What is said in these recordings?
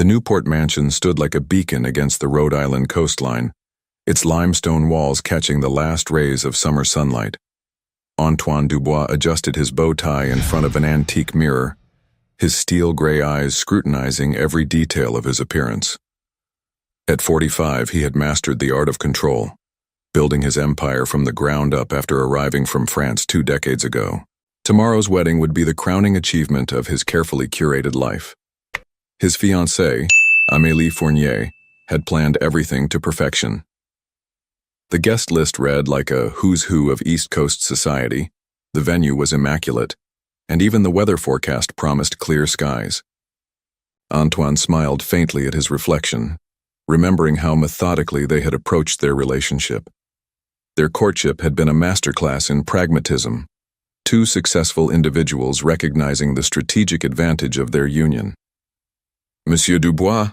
The Newport mansion stood like a beacon against the Rhode Island coastline, its limestone walls catching the last rays of summer sunlight. Antoine Dubois adjusted his bow tie in front of an antique mirror, his steel-gray eyes scrutinizing every detail of his appearance. At 45, he had mastered the art of control, building his empire from the ground up after arriving from France 2 decades ago. Tomorrow's wedding would be the crowning achievement of his carefully curated life. His fiancée, Amélie Fournier, had planned everything to perfection. The guest list read like a who's who of East Coast society, the venue was immaculate, and even the weather forecast promised clear skies. Antoine smiled faintly at his reflection, remembering how methodically they had approached their relationship. Their courtship had been a masterclass in pragmatism, 2 successful individuals recognizing the strategic advantage of their union. Monsieur Dubois,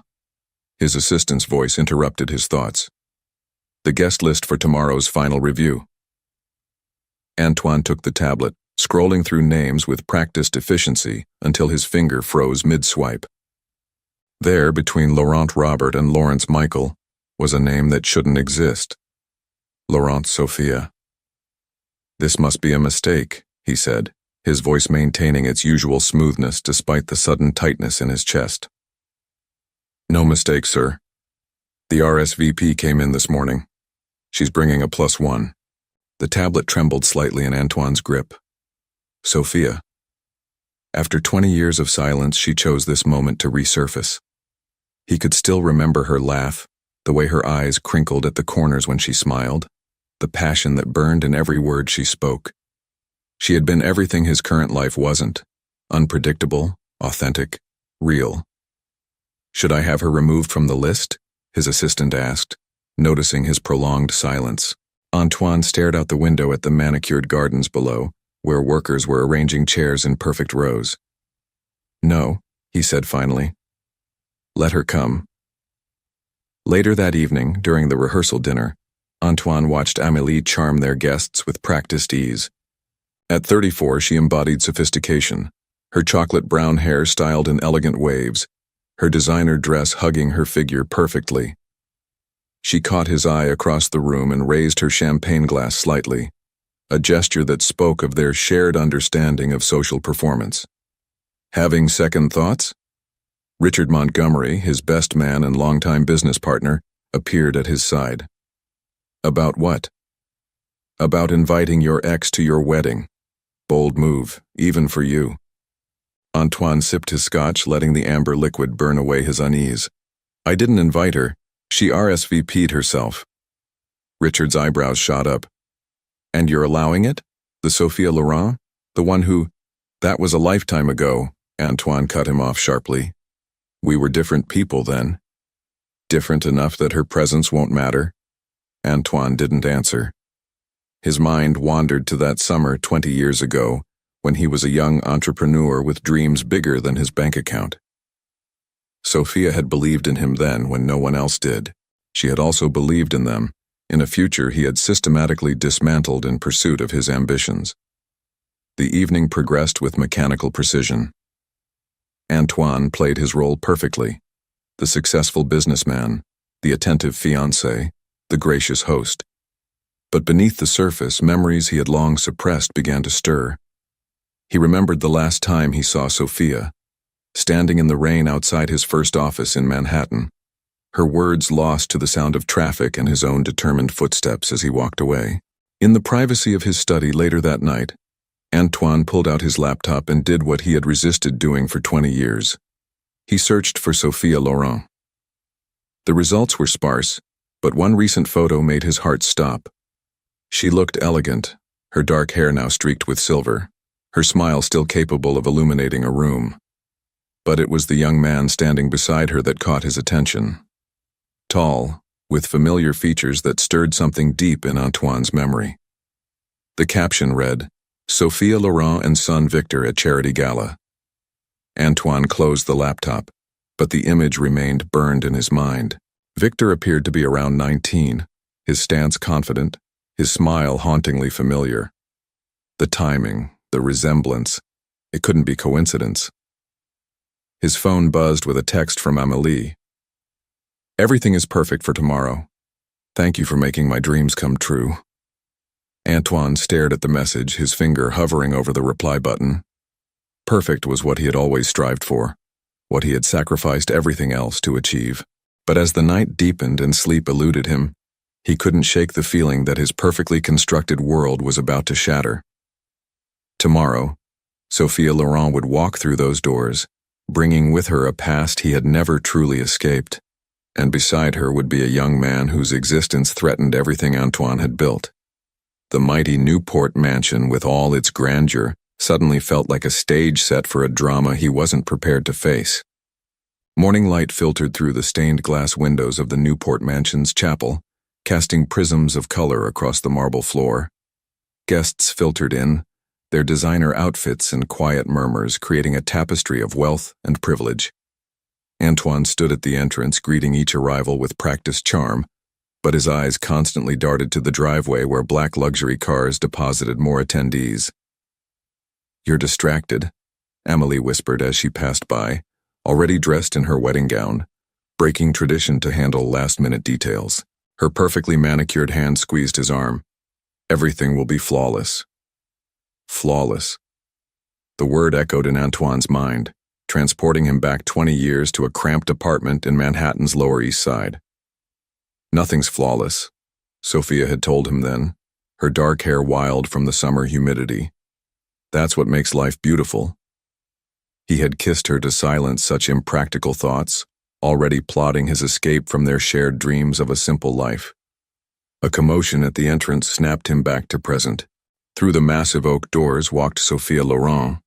his assistant's voice interrupted his thoughts. The guest list for tomorrow's final review. Antoine took the tablet, scrolling through names with practiced efficiency until his finger froze mid-swipe. There, between Laurent Robert and Lawrence Michael, was a name that shouldn't exist. Laurent Sophia. This must be a mistake, he said, his voice maintaining its usual smoothness despite the sudden tightness in his chest. No mistake, sir. The RSVP came in this morning. She's bringing a +1. The tablet trembled slightly in Antoine's grip. Sophia. After 20 years of silence, she chose this moment to resurface. He could still remember her laugh, the way her eyes crinkled at the corners when she smiled, the passion that burned in every word she spoke. She had been everything his current life wasn't: unpredictable, authentic, real. Should I have her removed from the list? His assistant asked, noticing his prolonged silence. Antoine stared out the window at the manicured gardens below, where workers were arranging chairs in perfect rows. No, he said finally. Let her come. Later that evening, during the rehearsal dinner, Antoine watched Amélie charm their guests with practiced ease. At 34, she embodied sophistication, her chocolate brown hair styled in elegant waves, her designer dress hugging her figure perfectly. She caught his eye across the room and raised her champagne glass slightly, a gesture that spoke of their shared understanding of social performance. Having second thoughts? Richard Montgomery, his best man and longtime business partner, appeared at his side. About what? About inviting your ex to your wedding. Bold move, even for you. Antoine sipped his scotch, letting the amber liquid burn away his unease. I didn't invite her. She RSVP'd herself. Richard's eyebrows shot up. And you're allowing it? The Sophia Laurent? The one who... That was a lifetime ago, Antoine cut him off sharply. We were different people then. Different enough that her presence won't matter? Antoine didn't answer. His mind wandered to that summer 20 years ago, when he was a young entrepreneur with dreams bigger than his bank account. Sophia had believed in him then when no one else did. She had also believed in them, in a future he had systematically dismantled in pursuit of his ambitions. The evening progressed with mechanical precision. Antoine played his role perfectly: the successful businessman, the attentive fiancé, the gracious host. But beneath the surface, memories he had long suppressed began to stir. He remembered the last time he saw Sophia, standing in the rain outside his first office in Manhattan, her words lost to the sound of traffic and his own determined footsteps as he walked away. In the privacy of his study later that night, Antoine pulled out his laptop and did what he had resisted doing for 20 years. He searched for Sophia Laurent. The results were sparse, but one recent photo made his heart stop. She looked elegant, her dark hair now streaked with silver, her smile still capable of illuminating a room. But it was the young man standing beside her that caught his attention. Tall, with familiar features that stirred something deep in Antoine's memory. The caption read, Sophia Laurent and son Victor at Charity Gala. Antoine closed the laptop, but the image remained burned in his mind. Victor appeared to be around 19, his stance confident, his smile hauntingly familiar. The timing, the resemblance, it couldn't be coincidence. His phone buzzed with a text from Amélie. "Everything is perfect for tomorrow. Thank you for making my dreams come true." Antoine stared at the message, his finger hovering over the reply button. Perfect was what he had always strived for, what he had sacrificed everything else to achieve. But as the night deepened and sleep eluded him, he couldn't shake the feeling that his perfectly constructed world was about to shatter. Tomorrow, Sophia Laurent would walk through those doors, bringing with her a past he had never truly escaped, and beside her would be a young man whose existence threatened everything Antoine had built. The mighty Newport mansion, with all its grandeur, suddenly felt like a stage set for a drama he wasn't prepared to face. Morning light filtered through the stained glass windows of the Newport mansion's chapel, casting prisms of color across the marble floor. Guests filtered in, their designer outfits and quiet murmurs creating a tapestry of wealth and privilege. Antoine stood at the entrance, greeting each arrival with practiced charm, but his eyes constantly darted to the driveway where black luxury cars deposited more attendees. "You're distracted," Amélie whispered as she passed by, already dressed in her wedding gown, breaking tradition to handle last-minute details. Her perfectly manicured hand squeezed his arm. "Everything will be flawless." Flawless. The word echoed in Antoine's mind, transporting him back 20 years to a cramped apartment in Manhattan's Lower East Side. "Nothing's flawless," Sophia had told him then, her dark hair wild from the summer humidity. "That's what makes life beautiful." He had kissed her to silence such impractical thoughts, already plotting his escape from their shared dreams of a simple life. A commotion at the entrance snapped him back to present. Through the massive oak doors walked Sophia Laurent,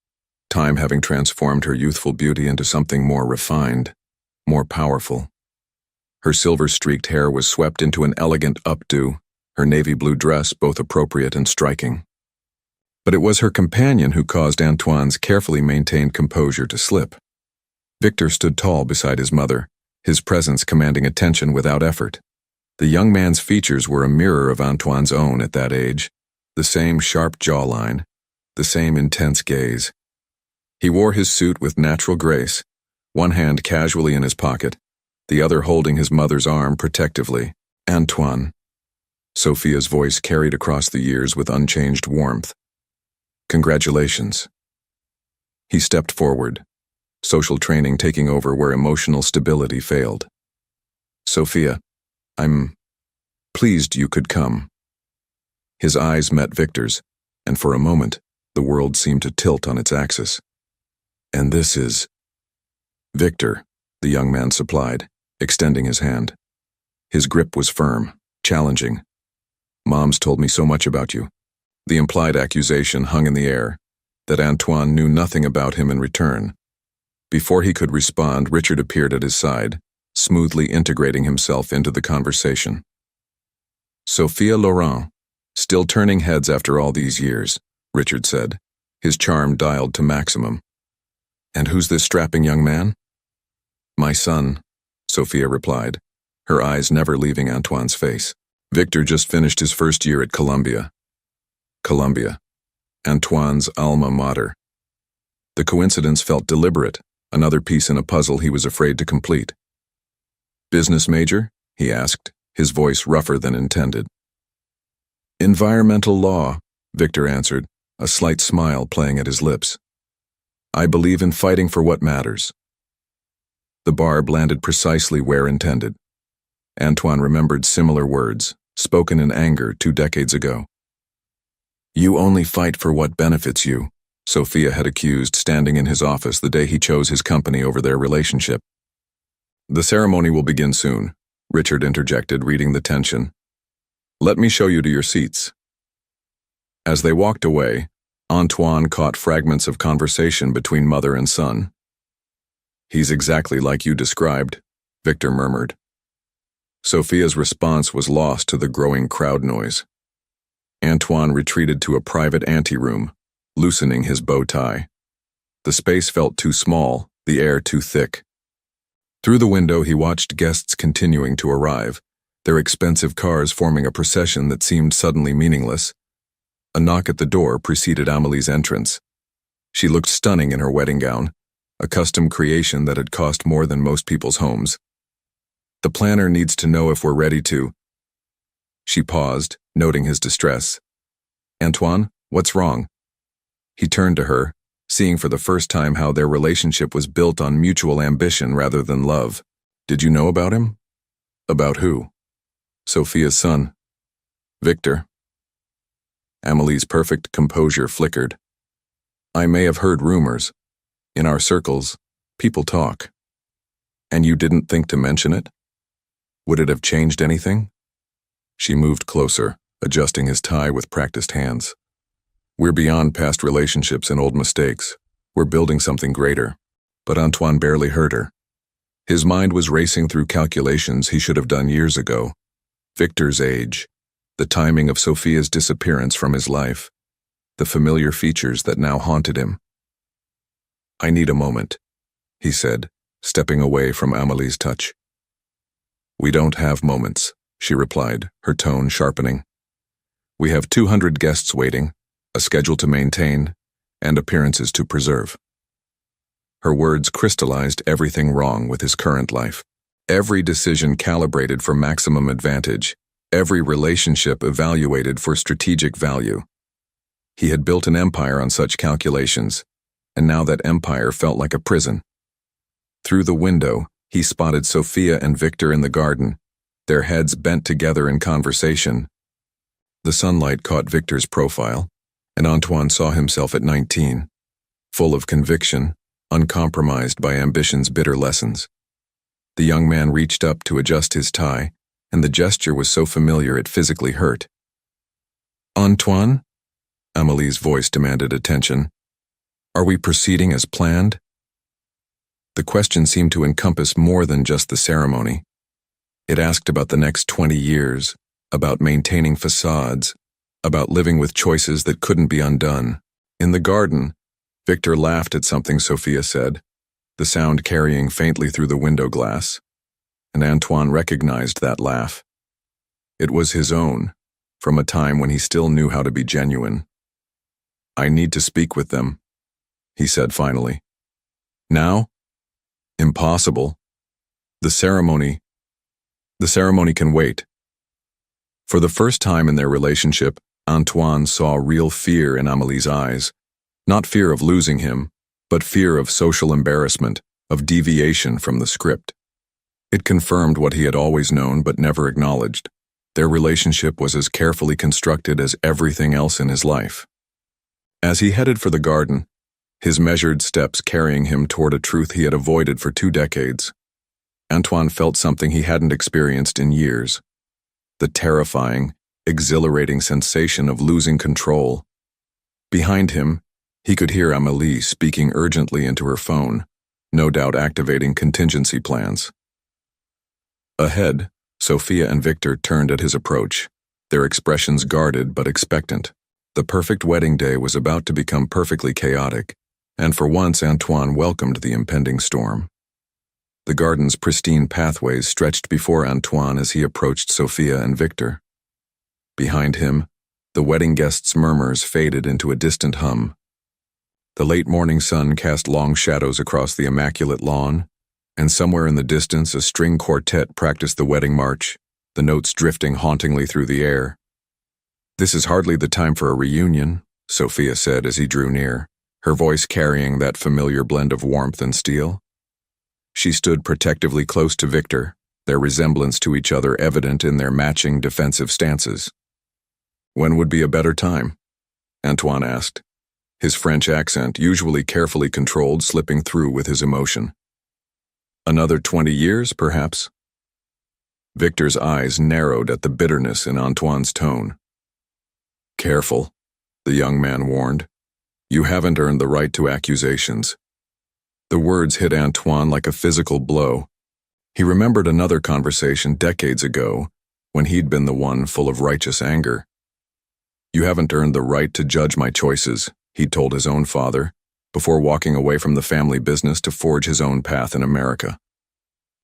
time having transformed her youthful beauty into something more refined, more powerful. Her silver-streaked hair was swept into an elegant updo, her navy blue dress both appropriate and striking. But it was her companion who caused Antoine's carefully maintained composure to slip. Victor stood tall beside his mother, his presence commanding attention without effort. The young man's features were a mirror of Antoine's own at that age, the same sharp jawline, the same intense gaze. He wore his suit with natural grace, one hand casually in his pocket, the other holding his mother's arm protectively. "Antoine," Sophia's voice carried across the years with unchanged warmth. "Congratulations." He stepped forward, social training taking over where emotional stability failed. "Sophia, I'm pleased you could come." His eyes met Victor's, and for a moment, the world seemed to tilt on its axis. "And this is—" "Victor," the young man supplied, extending his hand. His grip was firm, challenging. "Mom's told me so much about you." The implied accusation hung in the air, that Antoine knew nothing about him in return. Before he could respond, Richard appeared at his side, smoothly integrating himself into the conversation. "Sophia Laurent, still turning heads after all these years," Richard said, his charm dialed to maximum. "And who's this strapping young man?" "My son," Sophia replied, her eyes never leaving Antoine's face. "Victor just finished his first year at Columbia." Columbia, Antoine's alma mater. The coincidence felt deliberate, another piece in a puzzle he was afraid to complete. "Business major?" he asked, his voice rougher than intended. "Environmental law," Victor answered, a slight smile playing at his lips. "I believe in fighting for what matters." The barb landed precisely where intended. Antoine remembered similar words, spoken in anger 2 decades ago. "You only fight for what benefits you," Sophia had accused, standing in his office the day he chose his company over their relationship. "The ceremony will begin soon," Richard interjected, reading the tension. "Let me show you to your seats." As they walked away, Antoine caught fragments of conversation between mother and son. "He's exactly like you described," Victor murmured. Sophia's response was lost to the growing crowd noise. Antoine retreated to a private anteroom, loosening his bow tie. The space felt too small, the air too thick. Through the window he watched guests continuing to arrive, their expensive cars forming a procession that seemed suddenly meaningless. A knock at the door preceded Amélie's entrance. She looked stunning in her wedding gown, a custom creation that had cost more than most people's homes. The planner needs to know if we're ready to. She paused, noting his distress. Antoine, what's wrong? He turned to her, seeing for the first time how their relationship was built on mutual ambition rather than love. Did you know about him? About who? Sophia's son. Victor. Amelie's perfect composure flickered. I may have heard rumors. In our circles, people talk. And you didn't think to mention it? Would it have changed anything? She moved closer, adjusting his tie with practiced hands. We're beyond past relationships and old mistakes. We're building something greater. But Antoine barely heard her. His mind was racing through calculations he should have done years ago. Victor's age, the timing of Sophia's disappearance from his life, the familiar features that now haunted him. I need a moment, he said, stepping away from Amelie's touch. We don't have moments, she replied, her tone sharpening. We have 200 guests waiting, a schedule to maintain, and appearances to preserve. Her words crystallized everything wrong with his current life. Every decision calibrated for maximum advantage, every relationship evaluated for strategic value. He had built an empire on such calculations, and now that empire felt like a prison. Through the window, he spotted Sophia and Victor in the garden, their heads bent together in conversation. The sunlight caught Victor's profile, and Antoine saw himself at 19, full of conviction, uncompromised by ambition's bitter lessons. The young man reached up to adjust his tie, and the gesture was so familiar it physically hurt. Antoine? Amelie's voice demanded attention. Are we proceeding as planned? The question seemed to encompass more than just the ceremony. It asked about the next 20 years, about maintaining facades, about living with choices that couldn't be undone. In the garden, Victor laughed at something Sophia said, the sound carrying faintly through the window glass, and Antoine recognized that laugh. It was his own, from a time when he still knew how to be genuine. I need to speak with them, he said finally. Now? Impossible. The ceremony can wait. For the first time in their relationship, Antoine saw real fear in Amelie's eyes. Not fear of losing him, but fear of social embarrassment, of deviation from the script. It confirmed what he had always known but never acknowledged. Their relationship was as carefully constructed as everything else in his life. As he headed for the garden, his measured steps carrying him toward a truth he had avoided for 2 decades, Antoine felt something he hadn't experienced in years. The terrifying, exhilarating sensation of losing control. Behind him, he could hear Amélie speaking urgently into her phone, no doubt activating contingency plans. Ahead, Sophia and Victor turned at his approach, their expressions guarded but expectant. The perfect wedding day was about to become perfectly chaotic, and for once Antoine welcomed the impending storm. The garden's pristine pathways stretched before Antoine as he approached Sophia and Victor. Behind him, the wedding guests' murmurs faded into a distant hum. The late morning sun cast long shadows across the immaculate lawn, and somewhere in the distance a string quartet practiced the wedding march, the notes drifting hauntingly through the air. This is hardly the time for a reunion, Sophia said as he drew near, her voice carrying that familiar blend of warmth and steel. She stood protectively close to Victor, their resemblance to each other evident in their matching defensive stances. When would be a better time? Antoine asked, his French accent, usually carefully controlled, slipping through with his emotion. Another 20 years, perhaps? Victor's eyes narrowed at the bitterness in Antoine's tone. Careful, the young man warned. You haven't earned the right to accusations. The words hit Antoine like a physical blow. He remembered another conversation decades ago, when he'd been the one full of righteous anger. You haven't earned the right to judge my choices, he'd told his own father, before walking away from the family business to forge his own path in America.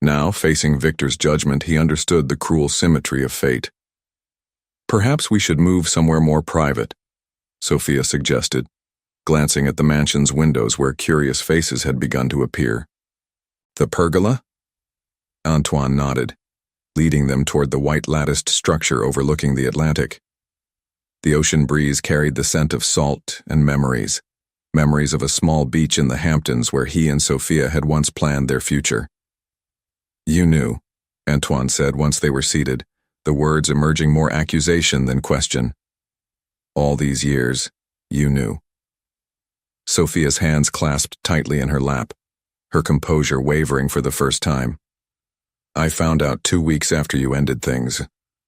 Now, facing Victor's judgment, he understood the cruel symmetry of fate. Perhaps we should move somewhere more private, Sophia suggested. glancing at the mansion's windows where curious faces had begun to appear. The pergola? Antoine nodded, leading them toward the white latticed structure overlooking the Atlantic. The ocean breeze carried the scent of salt and memories of a small beach in the Hamptons where he and Sophia had once planned their future. You knew, Antoine said once they were seated, the words emerging more accusation than question. All these years, you knew. Sophia's hands clasped tightly in her lap, her composure wavering for the first time. I found out 2 weeks after you ended things,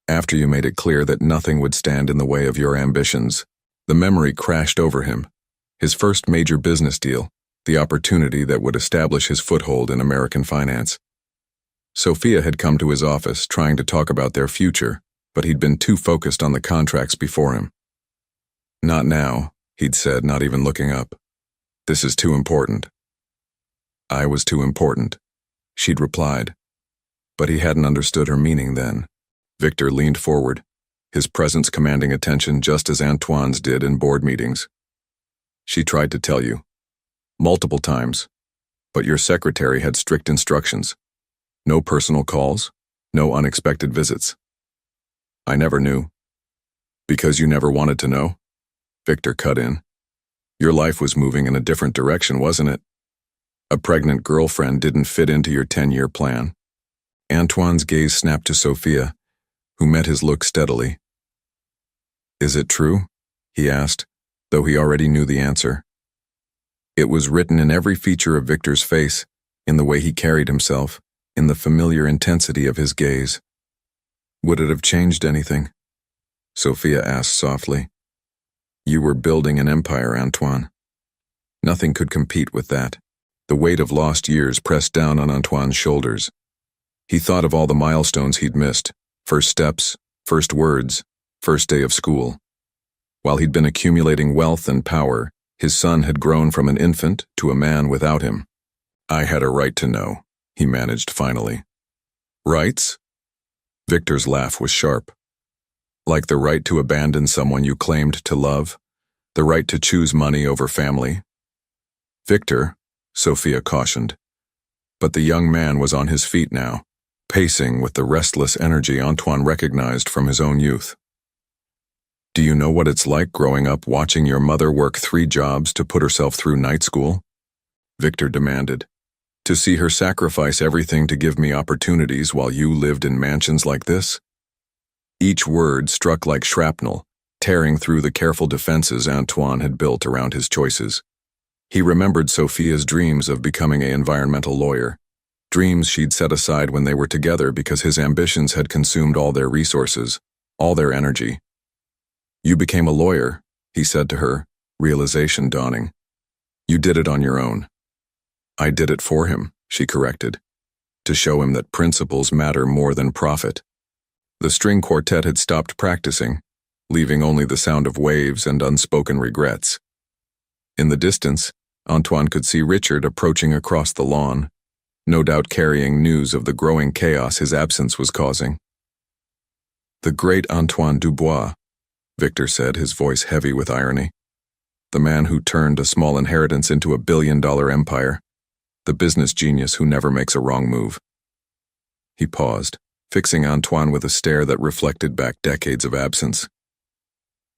after you made it clear that nothing would stand in the way of your ambitions. The memory crashed over him. His first major business deal, the opportunity that would establish his foothold in American finance. Sophia had come to his office trying to talk about their future, but he'd been too focused on the contracts before him. Not now, he'd said, not even looking up. This is too important. I was too important, she'd replied. But he hadn't understood her meaning then. Victor leaned forward, his presence commanding attention just as Antoine's did in board meetings. She tried to tell you. Multiple times. But your secretary had strict instructions. No personal calls, no unexpected visits. I never knew. Because you never wanted to know? Victor cut in. Your life was moving in a different direction, wasn't it? A pregnant girlfriend didn't fit into your 10-year plan. Antoine's gaze snapped to Sophia, who met his look steadily. Is it true? He asked, though he already knew the answer. It was written in every feature of Victor's face, in the way he carried himself, in the familiar intensity of his gaze. Would it have changed anything? Sophia asked softly. You were building an empire, Antoine. Nothing could compete with that. The weight of lost years pressed down on Antoine's shoulders. He thought of all the milestones he'd missed, first steps, first words, first day of school. While he'd been accumulating wealth and power, his son had grown from an infant to a man without him. I had a right to know, he managed finally. Rights? Victor's laugh was sharp. Like the right to abandon someone you claimed to love, the right to choose money over family. Victor, Sophia cautioned. But the young man was on his feet now, pacing with the restless energy Antoine recognized from his own youth. Do you know what it's like growing up watching your mother work 3 jobs to put herself through night school? Victor demanded. To see her sacrifice everything to give me opportunities while you lived in mansions like this? Each word struck like shrapnel, tearing through the careful defenses Antoine had built around his choices. He remembered Sophia's dreams of becoming an environmental lawyer, dreams she'd set aside when they were together because his ambitions had consumed all their resources, all their energy. You became a lawyer, he said to her, realization dawning. You did it on your own. I did it for him, she corrected, to show him that principles matter more than profit. The string quartet had stopped practicing, leaving only the sound of waves and unspoken regrets. In the distance, Antoine could see Richard approaching across the lawn, no doubt carrying news of the growing chaos his absence was causing. The great Antoine Dubois, Victor said, his voice heavy with irony. The man who turned a small inheritance into a billion-dollar empire. The business genius who never makes a wrong move. He paused, fixing Antoine with a stare that reflected back decades of absence.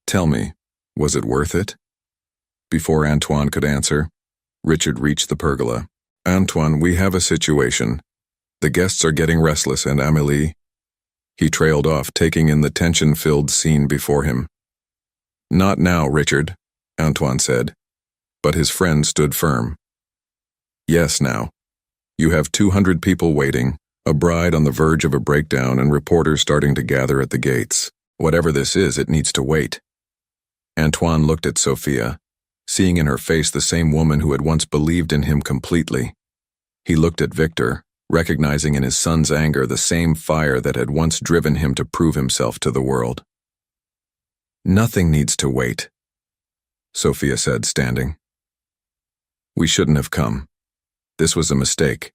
Tell me, was it worth it? Before Antoine could answer, Richard reached the pergola. Antoine, we have a situation. The guests are getting restless and Amélie. He trailed off, taking in the tension-filled scene before him. Not now, Richard, Antoine said, but his friend stood firm. Yes, now. You have 200 people waiting, a bride on the verge of a breakdown and reporters starting to gather at the gates. Whatever this is, it needs to wait. Antoine looked at Sophia, seeing in her face the same woman who had once believed in him completely. He looked at Victor, recognizing in his son's anger the same fire that had once driven him to prove himself to the world. Nothing needs to wait, Sophia said, standing. We shouldn't have come. This was a mistake.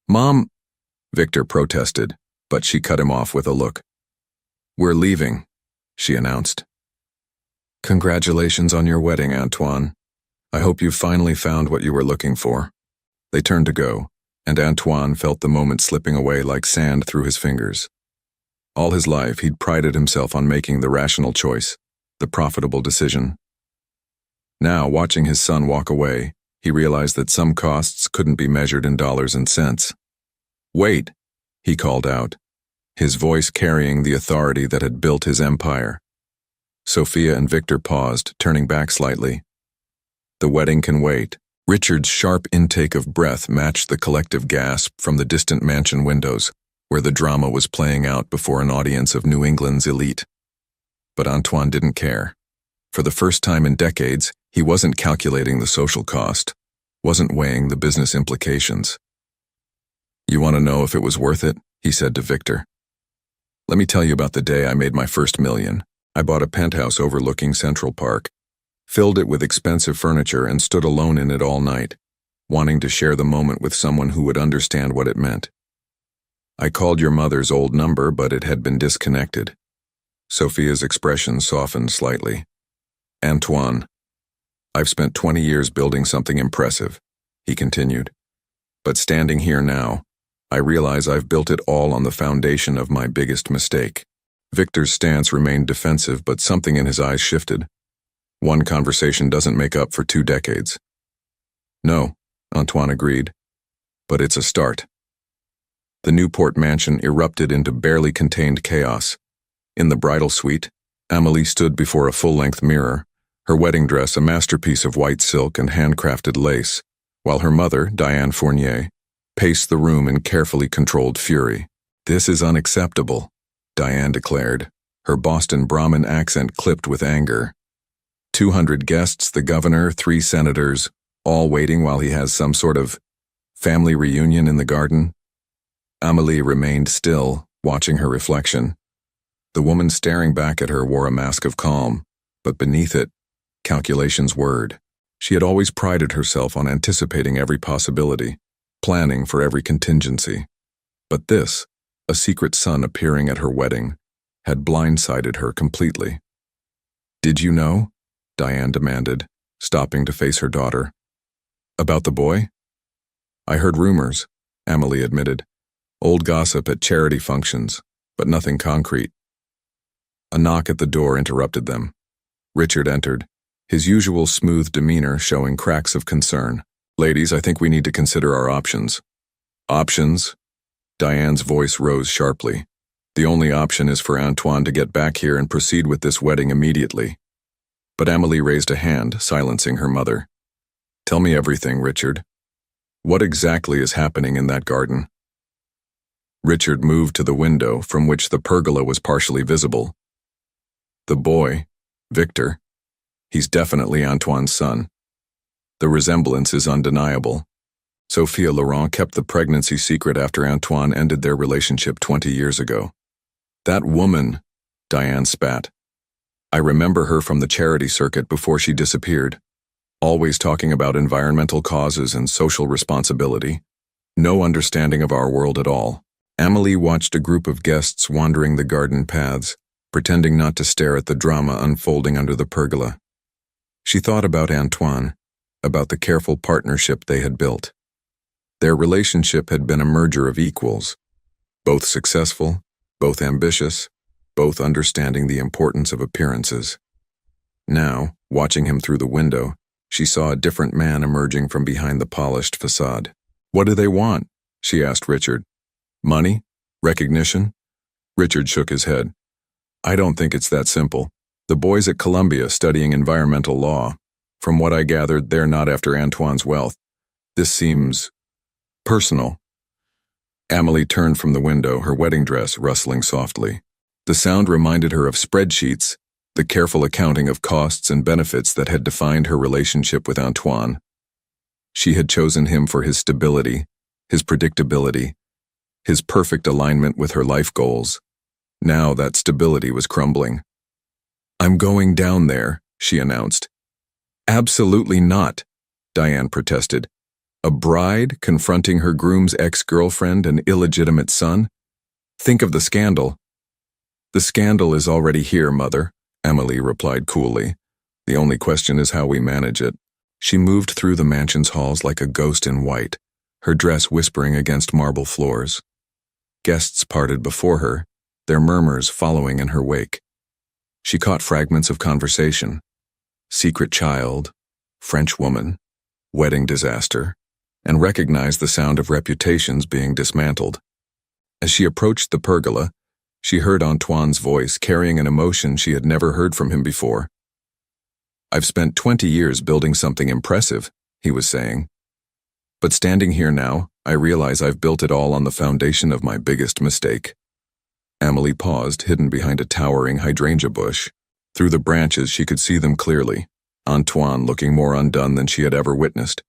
Mom, Victor protested, but she cut him off with a look. We're leaving, she announced. Congratulations on your wedding, Antoine, I hope you finally found what you were looking for." They turned to go, and Antoine felt the moment slipping away like sand through his fingers. All his life, he'd prided himself on making the rational choice, the profitable decision. Now, watching his son walk away, he realized that some costs couldn't be measured in dollars and cents. "Wait," he called out, his voice carrying the authority that had built his empire. Sophia and Victor paused, turning back slightly. "The wedding can wait." Richard's sharp intake of breath matched the collective gasp from the distant mansion windows, where the drama was playing out before an audience of New England's elite. But Antoine didn't care. For the first time in decades, he wasn't calculating the social cost, wasn't weighing the business implications. "You want to know if it was worth it?" he said to Victor. "Let me tell you about the day I made my first million. I bought a penthouse overlooking Central Park, filled it with expensive furniture, and stood alone in it all night, wanting to share the moment with someone who would understand what it meant. I called your mother's old number, but it had been disconnected." Sophia's expression softened slightly. "Antoine, I've spent 20 years building something impressive," he continued. "But standing here now, I realize I've built it all on the foundation of my biggest mistake." Victor's stance remained defensive, but something in his eyes shifted. One conversation doesn't make up for 2 decades. "No," Antoine agreed, "but it's a start." The Newport mansion erupted into barely contained chaos. In the bridal suite, Amélie stood before a full-length mirror, her wedding dress a masterpiece of white silk and handcrafted lace, while her mother, Diane Fournier, paced the room in carefully controlled fury. "This is unacceptable," Diane declared, her Boston Brahmin accent clipped with anger. 200 guests, the governor, 3 senators, all waiting while he has some sort of family reunion in the garden. Amélie remained still, watching her reflection. The woman staring back at her wore a mask of calm, but beneath it, calculations whirred. She had always prided herself on anticipating every possibility, planning for every contingency. But this, a secret son appearing at her wedding, had blindsided her completely. "Did you know?" Diane demanded, stopping to face her daughter. "About the boy?" "I heard rumors," Amélie admitted. "Old gossip at charity functions, but nothing concrete." A knock at the door interrupted them. Richard entered, his usual smooth demeanor showing cracks of concern. "Ladies, I think we need to consider our options." "Options?" Diane's voice rose sharply. "The only option is for Antoine to get back here and proceed with this wedding immediately." But Amélie raised a hand, silencing her mother. "Tell me everything, Richard. What exactly is happening in that garden?" Richard moved to the window from which the pergola was partially visible. "The boy, Victor, he's definitely Antoine's son. The resemblance is undeniable. Sophia Laurent kept the pregnancy secret after Antoine ended their relationship 20 years ago. That woman," Diane spat. "I remember her from the charity circuit before she disappeared, always talking about environmental causes and social responsibility. No understanding of our world at all." Amélie watched a group of guests wandering the garden paths, pretending not to stare at the drama unfolding under the pergola. She thought about Antoine, about the careful partnership they had built. Their relationship had been a merger of equals, both successful, both ambitious, both understanding the importance of appearances. Now, watching him through the window, she saw a different man emerging from behind the polished facade. "What do they want?" she asked Richard. "Money? Recognition?" Richard shook his head. "I don't think it's that simple. The boy's at Columbia studying environmental law. From what I gathered, they're not after Antoine's wealth. This seems personal." Amélie turned from the window, her wedding dress rustling softly. The sound reminded her of spreadsheets, the careful accounting of costs and benefits that had defined her relationship with Antoine. She had chosen him for his stability, his predictability, his perfect alignment with her life goals. Now that stability was crumbling. "I'm going down there," she announced. "Absolutely not," Diane protested. "A bride confronting her groom's ex-girlfriend and illegitimate son? Think of the scandal." "The scandal is already here, Mother," Amélie replied coolly. "The only question is how we manage it." She moved through the mansion's halls like a ghost in white, her dress whispering against marble floors. Guests parted before her, their murmurs following in her wake. She caught fragments of conversation. Secret child, French woman, wedding disaster, and recognized the sound of reputations being dismantled. As she approached the pergola, she heard Antoine's voice carrying an emotion she had never heard from him before. "I've spent 20 years building something impressive," he was saying. "But standing here now, I realize I've built it all on the foundation of my biggest mistake." Amélie paused, hidden behind a towering hydrangea bush. Through the branches she could see them clearly, Antoine looking more undone than she had ever witnessed.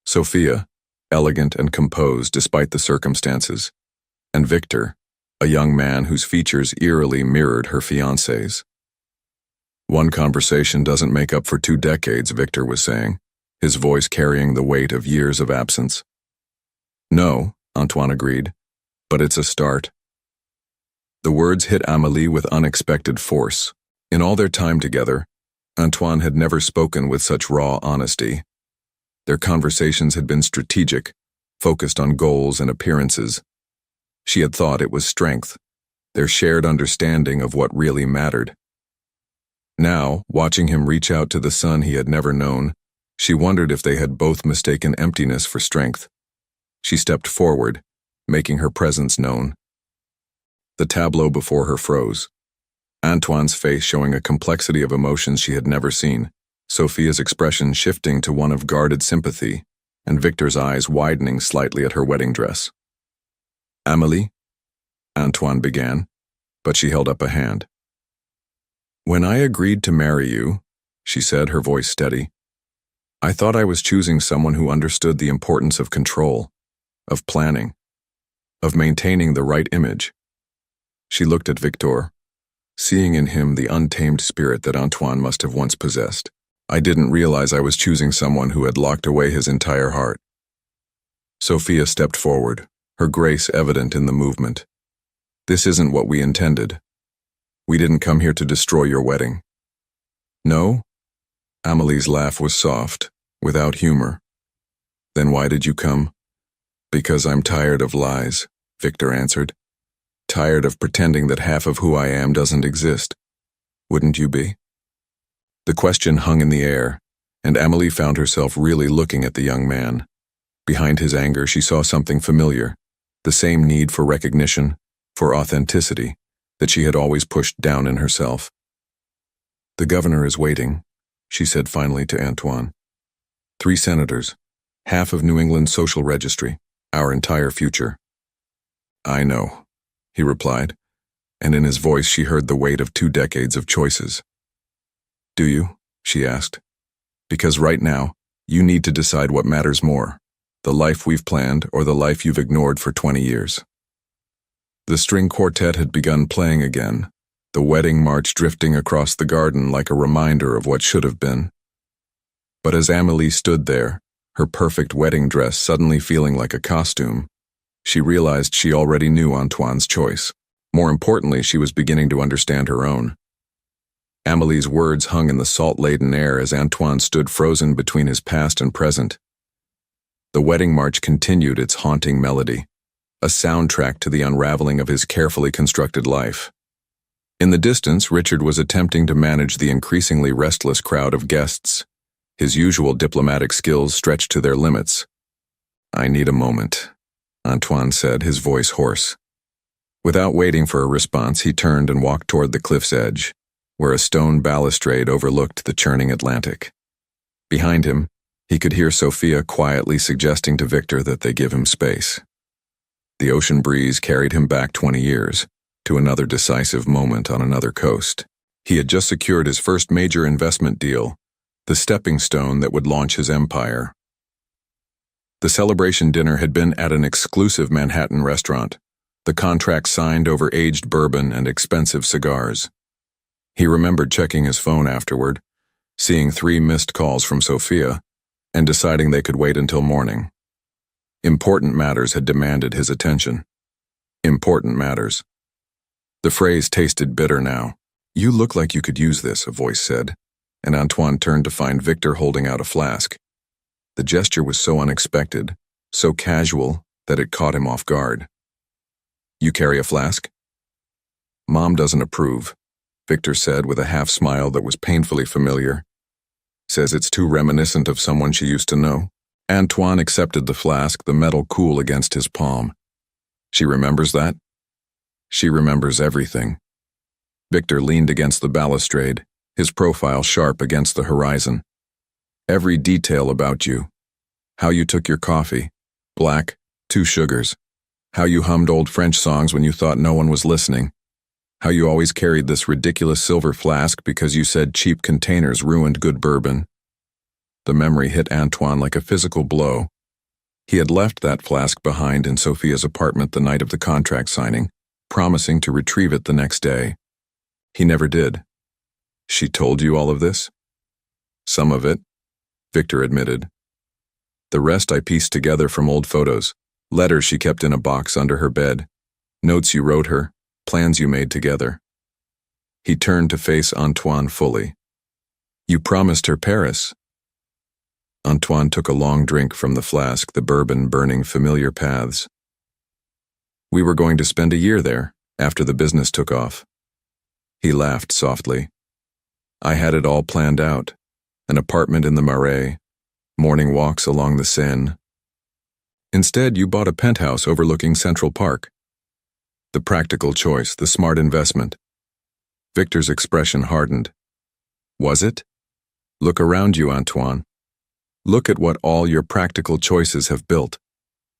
Sophia, elegant and composed despite the circumstances. And Victor, a young man whose features eerily mirrored her fiancé's. "One conversation doesn't make up for 2 decades, Victor was saying, his voice carrying the weight of years of absence. "No," Antoine agreed, "but it's a start." The words hit Amélie with unexpected force. In all their time together, Antoine had never spoken with such raw honesty. Their conversations had been strategic, focused on goals and appearances. She had thought it was strength, their shared understanding of what really mattered. Now, watching him reach out to the son he had never known, she wondered if they had both mistaken emptiness for strength. She stepped forward, making her presence known. The tableau before her froze. Antoine's face showing a complexity of emotions she had never seen, Sophia's expression shifting to one of guarded sympathy, and Victor's eyes widening slightly at her wedding dress. "Amélie?" Antoine began, but she held up a hand. "When I agreed to marry you," she said, her voice steady, "I thought I was choosing someone who understood the importance of control, of planning, of maintaining the right image." She looked at Victor, seeing in him the untamed spirit that Antoine must have once possessed. "I didn't realize I was choosing someone who had locked away his entire heart." Sophia stepped forward, her grace evident in the movement. "This isn't what we intended. We didn't come here to destroy your wedding." "No?" Amélie's laugh was soft, without humor. "Then why did you come?" "Because I'm tired of lies," Victor answered. "Tired of pretending that half of who I am doesn't exist. Wouldn't you be?" The question hung in the air, and Amélie found herself really looking at the young man. Behind his anger she saw something familiar, the same need for recognition, for authenticity, that she had always pushed down in herself. "The governor is waiting," she said finally to Antoine. 3 senators, half of New England's social registry, our entire future." "I know," he replied, and in his voice she heard the weight of 2 decades of choices. "Do you?" she asked. "Because right now, you need to decide what matters more, the life we've planned or the life you've ignored for 20 years. The string quartet had begun playing again, the wedding march drifting across the garden like a reminder of what should have been. But as Amélie stood there, her perfect wedding dress suddenly feeling like a costume, she realized she already knew Antoine's choice. More importantly, she was beginning to understand her own. Amélie's words hung in the salt-laden air as Antoine stood frozen between his past and present. The wedding march continued its haunting melody, a soundtrack to the unraveling of his carefully constructed life. In the distance, Richard was attempting to manage the increasingly restless crowd of guests, his usual diplomatic skills stretched to their limits. "I need a moment," Antoine said, his voice hoarse. Without waiting for a response, he turned and walked toward the cliff's edge, where a stone balustrade overlooked the churning Atlantic. Behind him, he could hear Sophia quietly suggesting to Victor that they give him space. The ocean breeze carried him back 20 years, to another decisive moment on another coast. He had just secured his first major investment deal, the stepping stone that would launch his empire. The celebration dinner had been at an exclusive Manhattan restaurant, the contract signed over aged bourbon and expensive cigars. He remembered checking his phone afterward, seeing 3 missed calls from Sophia, and deciding they could wait until morning. Important matters had demanded his attention. Important matters. The phrase tasted bitter now. "You look like you could use this," a voice said, and Antoine turned to find Victor holding out a flask. The gesture was so unexpected, so casual, that it caught him off guard. "You carry a flask?" "Mom doesn't approve," Victor said with a half-smile that was painfully familiar. "Says it's too reminiscent of someone she used to know." Antoine accepted the flask, the metal cool against his palm. "She remembers that?" "She remembers everything." Victor leaned against the balustrade, his profile sharp against the horizon. "Every detail about you. How you took your coffee. Black, 2 sugars. How you hummed old French songs when you thought no one was listening. How you always carried this ridiculous silver flask because you said cheap containers ruined good bourbon." The memory hit Antoine like a physical blow. He had left that flask behind in Sophia's apartment the night of the contract signing, promising to retrieve it the next day. He never did. "She told you all of this?" "Some of it," Victor admitted. "The rest I pieced together from old photos, letters she kept in a box under her bed, notes you wrote her, plans you made together." He turned to face Antoine fully. "You promised her Paris." Antoine took a long drink from the flask, the bourbon burning familiar paths. "We were going to spend a year there, after the business took off." He laughed softly. "I had it all planned out. An apartment in the Marais, morning walks along the Seine. Instead, you bought a penthouse overlooking Central Park. The practical choice, the smart investment." Victor's expression hardened. "Was it? Look around you, Antoine. Look at what all your practical choices have built.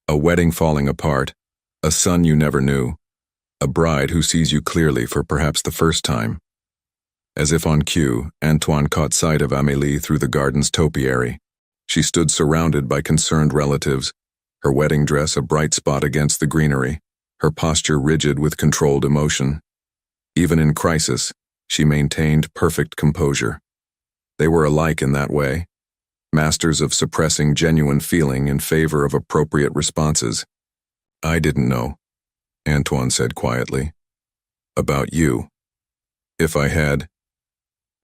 A wedding falling apart, a son you never knew, a bride who sees you clearly for perhaps the first time." As if on cue, Antoine caught sight of Amélie through the garden's topiary. She stood surrounded by concerned relatives, her wedding dress a bright spot against the greenery, her posture rigid with controlled emotion. Even in crisis, she maintained perfect composure. They were alike in that way, masters of suppressing genuine feeling in favor of appropriate responses. "I didn't know," Antoine said quietly. "About you. If I had..."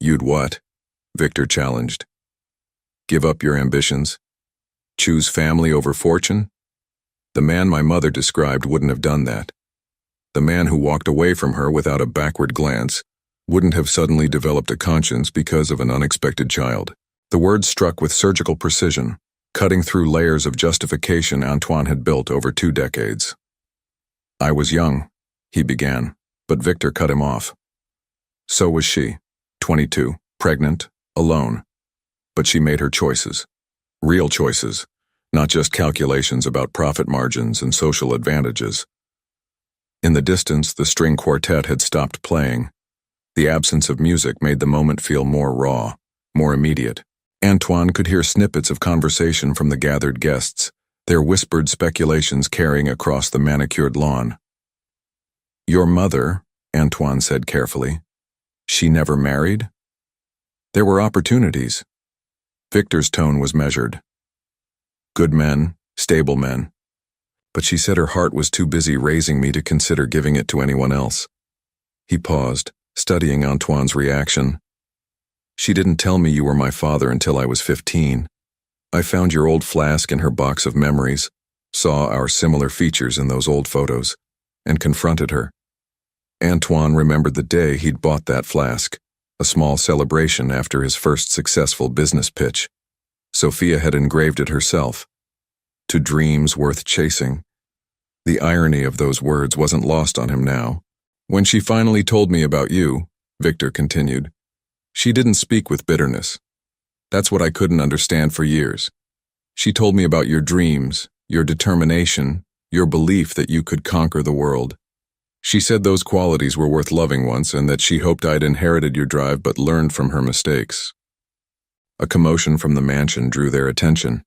"You'd what?" Victor challenged. "Give up your ambitions? Choose family over fortune? The man my mother described wouldn't have done that. The man who walked away from her without a backward glance wouldn't have suddenly developed a conscience because of an unexpected child." The words struck with surgical precision, cutting through layers of justification Antoine had built over 2 decades. "I was young," he began, but Victor cut him off. So was she, 22, pregnant, alone. But she made her choices. Real choices, not just calculations about profit margins and social advantages. In the distance, the string quartet had stopped playing. The absence of music made the moment feel more raw, more immediate. Antoine could hear snippets of conversation from the gathered guests, their whispered speculations carrying across the manicured lawn. "Your mother," Antoine said carefully, "she never married?" "There were opportunities." Victor's tone was measured. "Good men, stable men. But she said her heart was too busy raising me to consider giving it to anyone else." He paused, studying Antoine's reaction. "She didn't tell me you were my father until I was 15. I found your old flask in her box of memories, saw our similar features in those old photos, and confronted her." Antoine remembered the day he'd bought that flask, a small celebration after his first successful business pitch. Sophia had engraved it herself. "To dreams worth chasing." The irony of those words wasn't lost on him now. "When she finally told me about you," Victor continued, "she didn't speak with bitterness. That's what I couldn't understand for years. She told me about your dreams, your determination, your belief that you could conquer the world. She said those qualities were worth loving once and that she hoped I'd inherited your drive but learned from her mistakes." A commotion from the mansion drew their attention.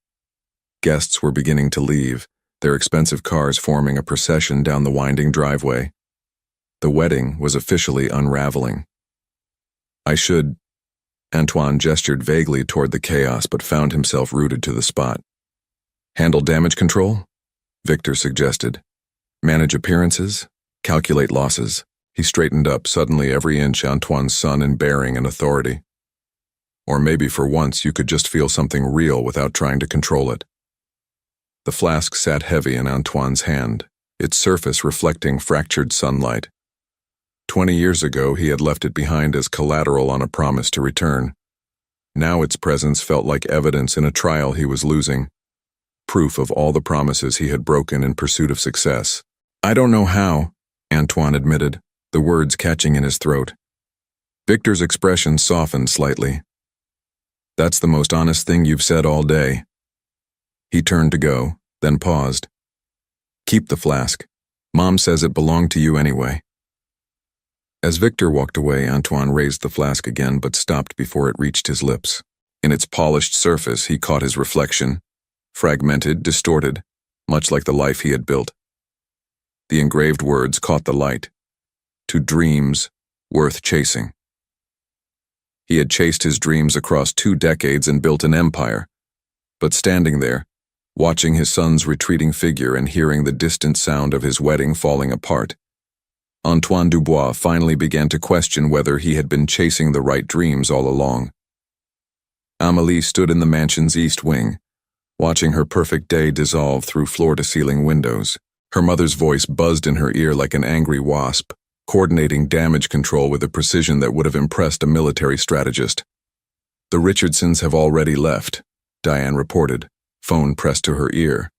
Guests were beginning to leave, their expensive cars forming a procession down the winding driveway. The wedding was officially unraveling. "I should..." Antoine gestured vaguely toward the chaos but found himself rooted to the spot. "Handle damage control?" Victor suggested. "Manage appearances? Calculate losses." He straightened up, suddenly every inch Antoine's son in bearing and authority. Or maybe for once you could just feel something real without trying to control it. The flask sat heavy in Antoine's hand, its surface reflecting fractured sunlight. 20 years ago, he had left it behind as collateral on a promise to return. Now its presence felt like evidence in a trial he was losing, proof of all the promises he had broken in pursuit of success. "I don't know how," Antoine admitted, the words catching in his throat. Victor's expression softened slightly. "That's the most honest thing you've said all day." He turned to go, then paused. "Keep the flask. Mom says it belonged to you anyway." As Victor walked away, Antoine raised the flask again but stopped before it reached his lips. In its polished surface, he caught his reflection, fragmented, distorted, much like the life he had built. The engraved words caught the light. "To dreams worth chasing." He had chased his dreams across 2 decades and built an empire. But standing there, watching his son's retreating figure and hearing the distant sound of his wedding falling apart, Antoine Dubois finally began to question whether he had been chasing the right dreams all along. Amélie stood in the mansion's east wing, watching her perfect day dissolve through floor-to-ceiling windows. Her mother's voice buzzed in her ear like an angry wasp, coordinating damage control with a precision that would have impressed a military strategist. "The Richardsons have already left," Diane reported, phone pressed to her ear.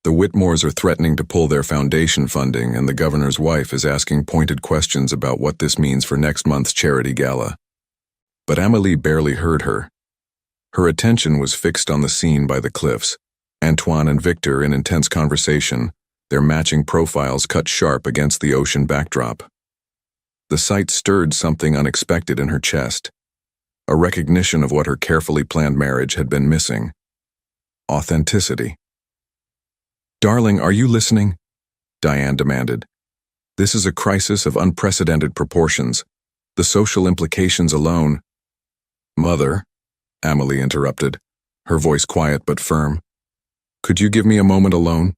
"The Whitmores are threatening to pull their foundation funding, and the governor's wife is asking pointed questions about what this means for next month's charity gala." But Amélie barely heard her. Her attention was fixed on the scene by the cliffs, Antoine and Victor in intense conversation, their matching profiles cut sharp against the ocean backdrop. The sight stirred something unexpected in her chest, a recognition of what her carefully planned marriage had been missing: authenticity. "Darling, are you listening?" Diane demanded. "This is a crisis of unprecedented proportions. The social implications alone—" "Mother," Amélie interrupted, her voice quiet but firm. "Could you give me a moment alone?"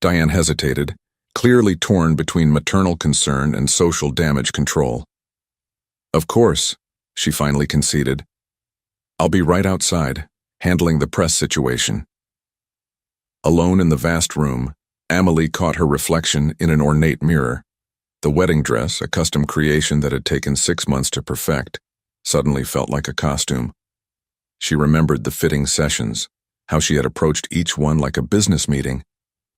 Diane hesitated, clearly torn between maternal concern and social damage control. "Of course," she finally conceded. "I'll be right outside, handling the press situation." Alone in the vast room, Amélie caught her reflection in an ornate mirror. The wedding dress, a custom creation that had taken 6 months to perfect, suddenly felt like a costume. She remembered the fitting sessions, how she had approached each one like a business meeting,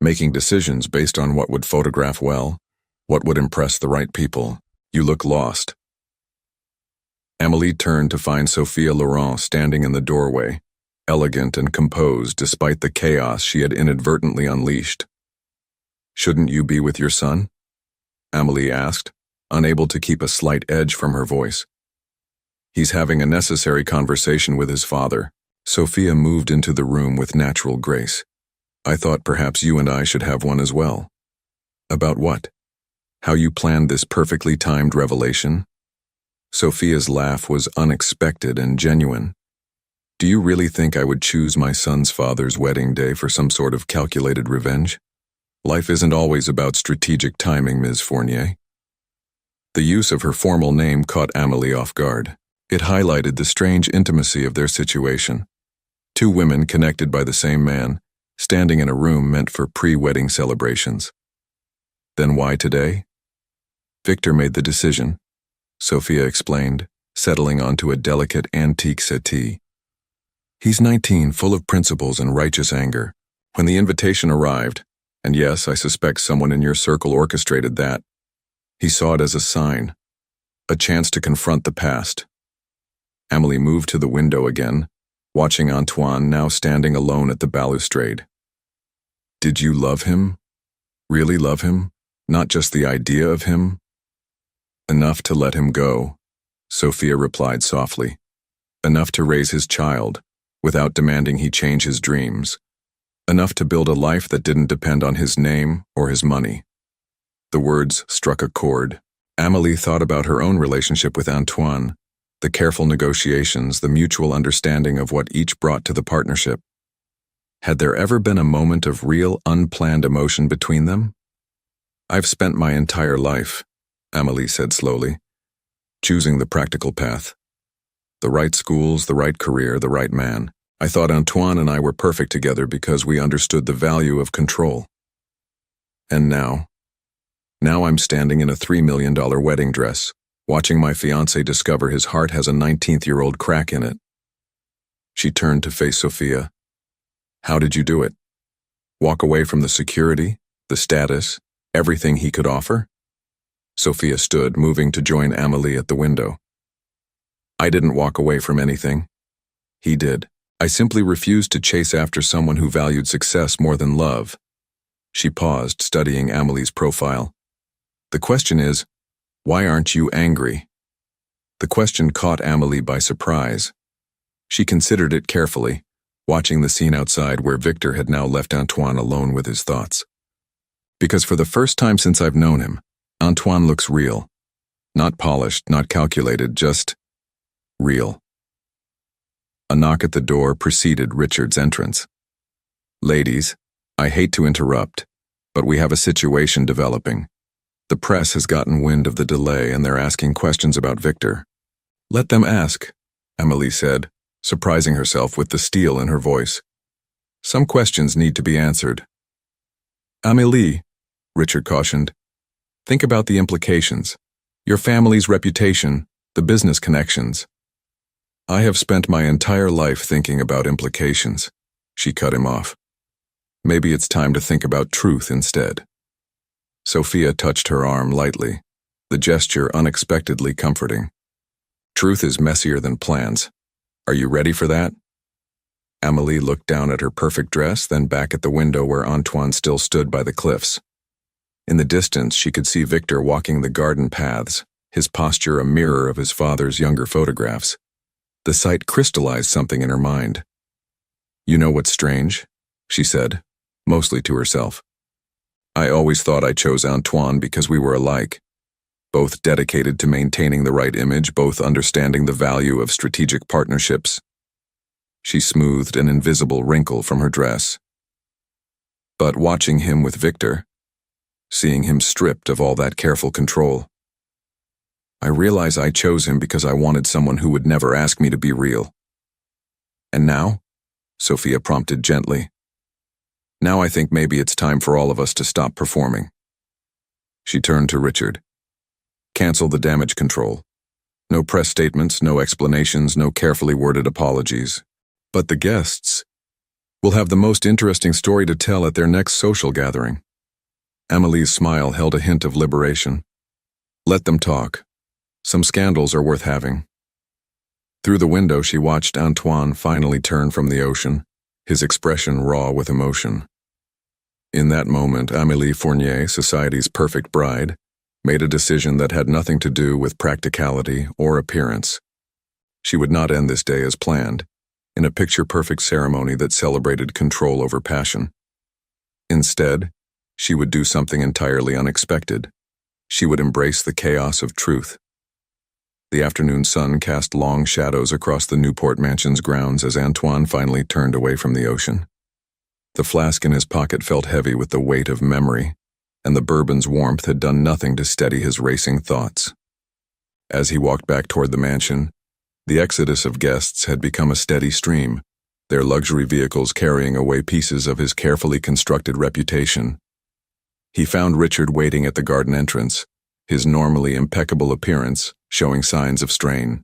making decisions based on what would photograph well, what would impress the right people. "You look lost." Amélie turned to find Sophia Laurent standing in the doorway, elegant and composed despite the chaos she had inadvertently unleashed. "Shouldn't you be with your son?" Amélie asked, unable to keep a slight edge from her voice. "He's having a necessary conversation with his father." Sophia moved into the room with natural grace. "I thought perhaps you and I should have one as well." "About what? How you planned this perfectly timed revelation?" Sophia's laugh was unexpected and genuine. "Do you really think I would choose my son's father's wedding day for some sort of calculated revenge? Life isn't always about strategic timing, Ms. Fournier." The use of her formal name caught Amélie off guard. It highlighted the strange intimacy of their situation. 2 women connected by the same man, standing in a room meant for pre-wedding celebrations. "Then why today?" "Victor made the decision," Sophia explained, settling onto a delicate antique settee. "He's 19, full of principles and righteous anger. When the invitation arrived, and yes, I suspect someone in your circle orchestrated that, he saw it as a sign, a chance to confront the past." Amélie moved to the window again, watching Antoine now standing alone at the balustrade. "Did you love him? Really love him? Not just the idea of him?" "Enough to let him go," Sophia replied softly. "Enough to raise his child, without demanding he change his dreams. Enough to build a life that didn't depend on his name or his money." The words struck a chord. Amélie thought about her own relationship with Antoine, the careful negotiations, the mutual understanding of what each brought to the partnership. Had there ever been a moment of real, unplanned emotion between them? "I've spent my entire life," Amélie said slowly, "choosing the practical path. The right schools, the right career, the right man. I thought Antoine and I were perfect together because we understood the value of control. And now I'm standing in a $3 million wedding dress, watching my fiancé discover his heart has a 19th-year-old crack in it. She turned to face Sophia. How did you do it? Walk away from the security, the status, everything he could offer? Sophia stood, moving to join Amélie at the window. I didn't walk away from anything. He did. I simply refused to chase after someone who valued success more than love. She paused, studying Amélie's profile. The question is, why aren't you angry? The question caught Amélie by surprise. She considered it carefully, watching the scene outside where Victor had now left Antoine alone with his thoughts. Because for the first time since I've known him, Antoine looks real. Not polished, not calculated, just real. A knock at the door preceded Richard's entrance. Ladies, I hate to interrupt, but we have a situation developing. The press has gotten wind of the delay and they're asking questions about Victor. Let them ask, Amélie said, surprising herself with the steel in her voice. Some questions need to be answered. Amélie, Richard cautioned, think about the implications. Your family's reputation, the business connections. I have spent my entire life thinking about implications. She cut him off. Maybe it's time to think about truth instead. Sophia touched her arm lightly, the gesture unexpectedly comforting. Truth is messier than plans. Are you ready for that? Amélie looked down at her perfect dress, then back at the window where Antoine still stood by the cliffs. In the distance, she could see Victor walking the garden paths, his posture a mirror of his father's younger photographs. The sight crystallized something in her mind. You know what's strange? She said, mostly to herself. I always thought I chose Antoine because we were alike. Both dedicated to maintaining the right image, both understanding the value of strategic partnerships. She smoothed an invisible wrinkle from her dress. But watching him with Victor, seeing him stripped of all that careful control, I realize I chose him because I wanted someone who would never ask me to be real. And now? Sophia prompted gently. Now I think maybe it's time for all of us to stop performing. She turned to Richard. Cancel the damage control. No press statements, no explanations, no carefully worded apologies. But the guests will have the most interesting story to tell at their next social gathering. Amélie's smile held a hint of liberation. Let them talk. Some scandals are worth having. Through the window, she watched Antoine finally turn from the ocean, his expression raw with emotion. In that moment, Amélie Fournier, society's perfect bride, made a decision that had nothing to do with practicality or appearance. She would not end this day as planned, in a picture-perfect ceremony that celebrated control over passion. Instead, she would do something entirely unexpected. She would embrace the chaos of truth. The afternoon sun cast long shadows across the Newport Mansion's grounds as Antoine finally turned away from the ocean. The flask in his pocket felt heavy with the weight of memory, and the bourbon's warmth had done nothing to steady his racing thoughts. As he walked back toward the mansion, the exodus of guests had become a steady stream, their luxury vehicles carrying away pieces of his carefully constructed reputation. He found Richard waiting at the garden entrance, his normally impeccable appearance showing signs of strain.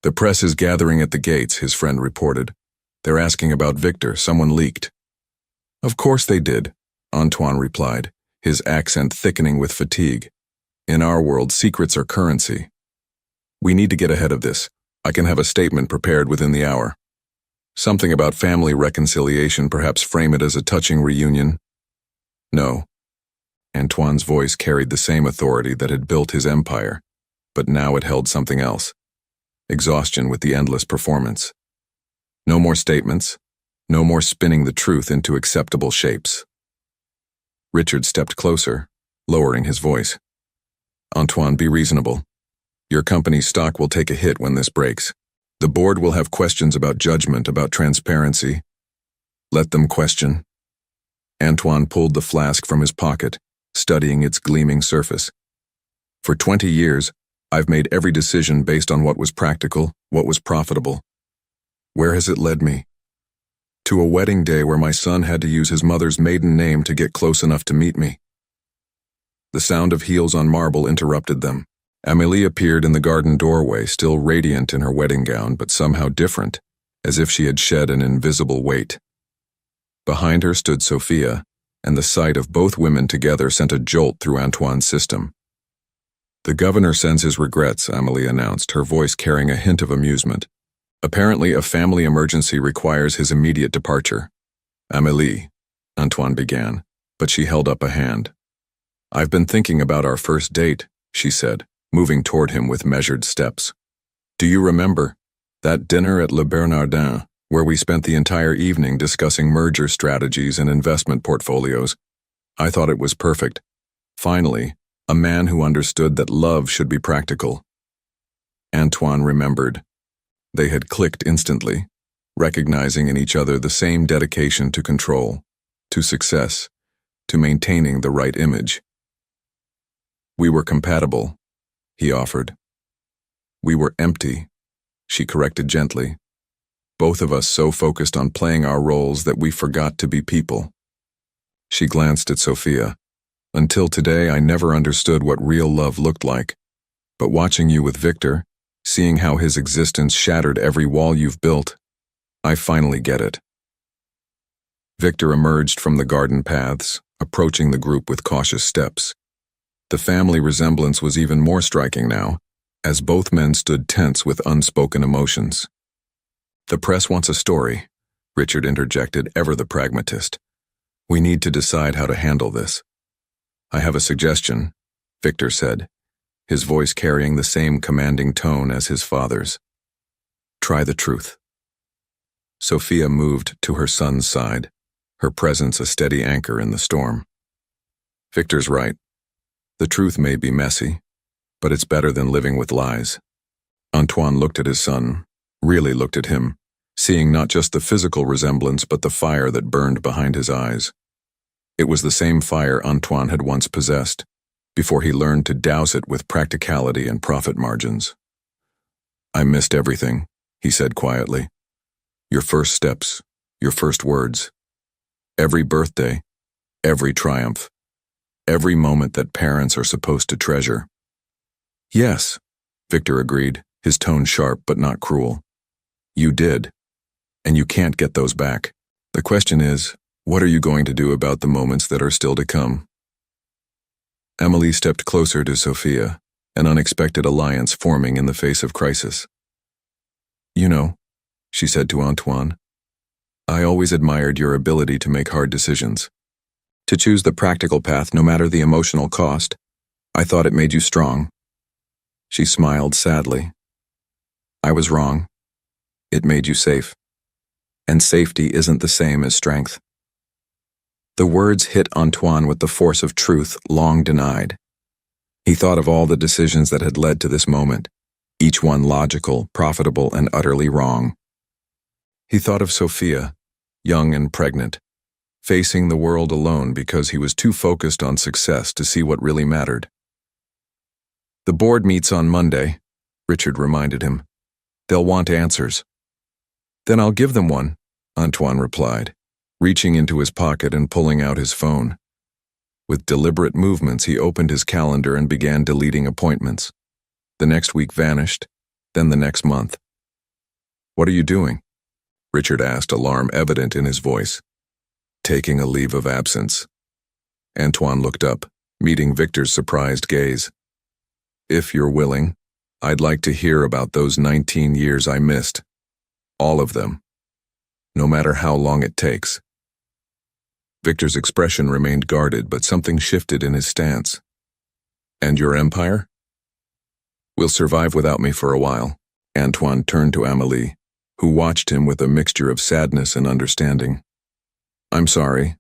The press is gathering at the gates, his friend reported. They're asking about Victor, someone leaked. Of course they did, Antoine replied, his accent thickening with fatigue. In our world, secrets are currency. We need to get ahead of this. I can have a statement prepared within the hour. Something about family reconciliation, perhaps frame it as a touching reunion. No. Antoine's voice carried the same authority that had built his empire, but now it held something else. Exhaustion with the endless performance. No more statements, no more spinning the truth into acceptable shapes. Richard stepped closer, lowering his voice. Antoine, be reasonable. Your company's stock will take a hit when this breaks. The board will have questions about judgment, about transparency. Let them question. Antoine pulled the flask from his pocket, studying its gleaming surface. For 20 years, I've made every decision based on what was practical, what was profitable. Where has it led me? To a wedding day where my son had to use his mother's maiden name to get close enough to meet me. The sound of heels on marble interrupted them. Amélie appeared in the garden doorway, still radiant in her wedding gown, but somehow different, as if she had shed an invisible weight. Behind her stood Sophia, and the sight of both women together sent a jolt through Antoine's system. The governor sends his regrets, Amélie announced, her voice carrying a hint of amusement. Apparently, a family emergency requires his immediate departure. Amélie, Antoine began, but she held up a hand. I've been thinking about our first date, she said, moving toward him with measured steps. Do you remember that dinner at Le Bernardin, where we spent the entire evening discussing merger strategies and investment portfolios? I thought it was perfect. Finally, a man who understood that love should be practical. Antoine remembered. They had clicked instantly, recognizing in each other the same dedication to control, to success, to maintaining the right image. We were compatible, he offered. We were empty, she corrected gently. Both of us so focused on playing our roles that we forgot to be people. She glanced at Sophia. Until today, I never understood what real love looked like. But watching you with Victor, seeing how his existence shattered every wall you've built, I finally get it. Victor emerged from the garden paths, approaching the group with cautious steps. The family resemblance was even more striking now, as both men stood tense with unspoken emotions. The press wants a story, Richard interjected, ever the pragmatist. We need to decide how to handle this. I have a suggestion, Victor said, his voice carrying the same commanding tone as his father's. Try the truth. Sophia moved to her son's side, her presence a steady anchor in the storm. Victor's right. The truth may be messy, but it's better than living with lies. Antoine looked at his son, really looked at him, seeing not just the physical resemblance but the fire that burned behind his eyes. It was the same fire Antoine had once possessed, before he learned to douse it with practicality and profit margins. I missed everything, he said quietly. Your first steps, your first words. Every birthday, every triumph, every moment that parents are supposed to treasure. Yes, Victor agreed, his tone sharp but not cruel. You did, and you can't get those back. The question is, what are you going to do about the moments that are still to come? Amélie stepped closer to Sophia, an unexpected alliance forming in the face of crisis. You know, she said to Antoine, I always admired your ability to make hard decisions. To choose the practical path no matter the emotional cost. I thought it made you strong. She smiled sadly. I was wrong. It made you safe. And safety isn't the same as strength. The words hit Antoine with the force of truth long denied. He thought of all the decisions that had led to this moment, each one logical, profitable, and utterly wrong. He thought of Sophia, young and pregnant, facing the world alone because he was too focused on success to see what really mattered. The board meets on Monday, Richard reminded him. They'll want answers. Then I'll give them one, Antoine replied, reaching into his pocket and pulling out his phone. With deliberate movements, he opened his calendar and began deleting appointments. The next week vanished, then the next month. What are you doing? Richard asked, alarm evident in his voice. Taking a leave of absence. Antoine looked up, meeting Victor's surprised gaze. If you're willing, I'd like to hear about those 19 years I missed. All of them. No matter how long it takes. Victor's expression remained guarded, but something shifted in his stance. And your empire? Will survive without me for a while. Antoine turned to Amélie, who watched him with a mixture of sadness and understanding. I'm sorry,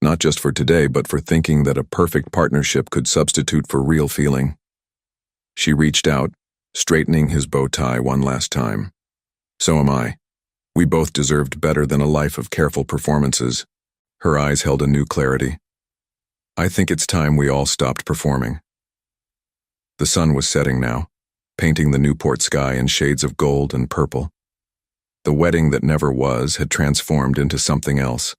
not just for today, but for thinking that a perfect partnership could substitute for real feeling. She reached out, straightening his bow tie one last time. So am I. We both deserved better than a life of careful performances. Her eyes held a new clarity. I think it's time we all stopped performing. The sun was setting now, painting the Newport sky in shades of gold and purple. The wedding that never was had transformed into something else,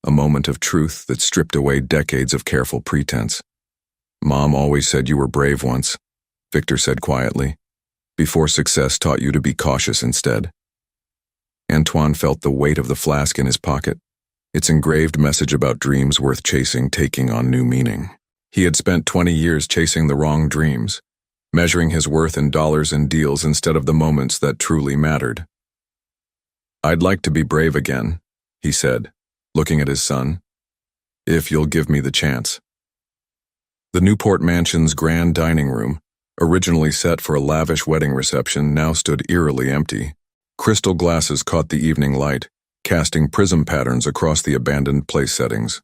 a moment of truth that stripped away decades of careful pretense. "Mom always said you were brave once," Victor said quietly, "before success taught you to be cautious instead." Antoine felt the weight of the flask in his pocket, its engraved message about dreams worth chasing taking on new meaning. He had spent 20 years chasing the wrong dreams, measuring his worth in dollars and deals instead of the moments that truly mattered. "I'd like to be brave again," he said, looking at his son, "if you'll give me the chance." The Newport Mansion's grand dining room, originally set for a lavish wedding reception, now stood eerily empty. Crystal glasses caught the evening light, casting prism patterns across the abandoned place settings.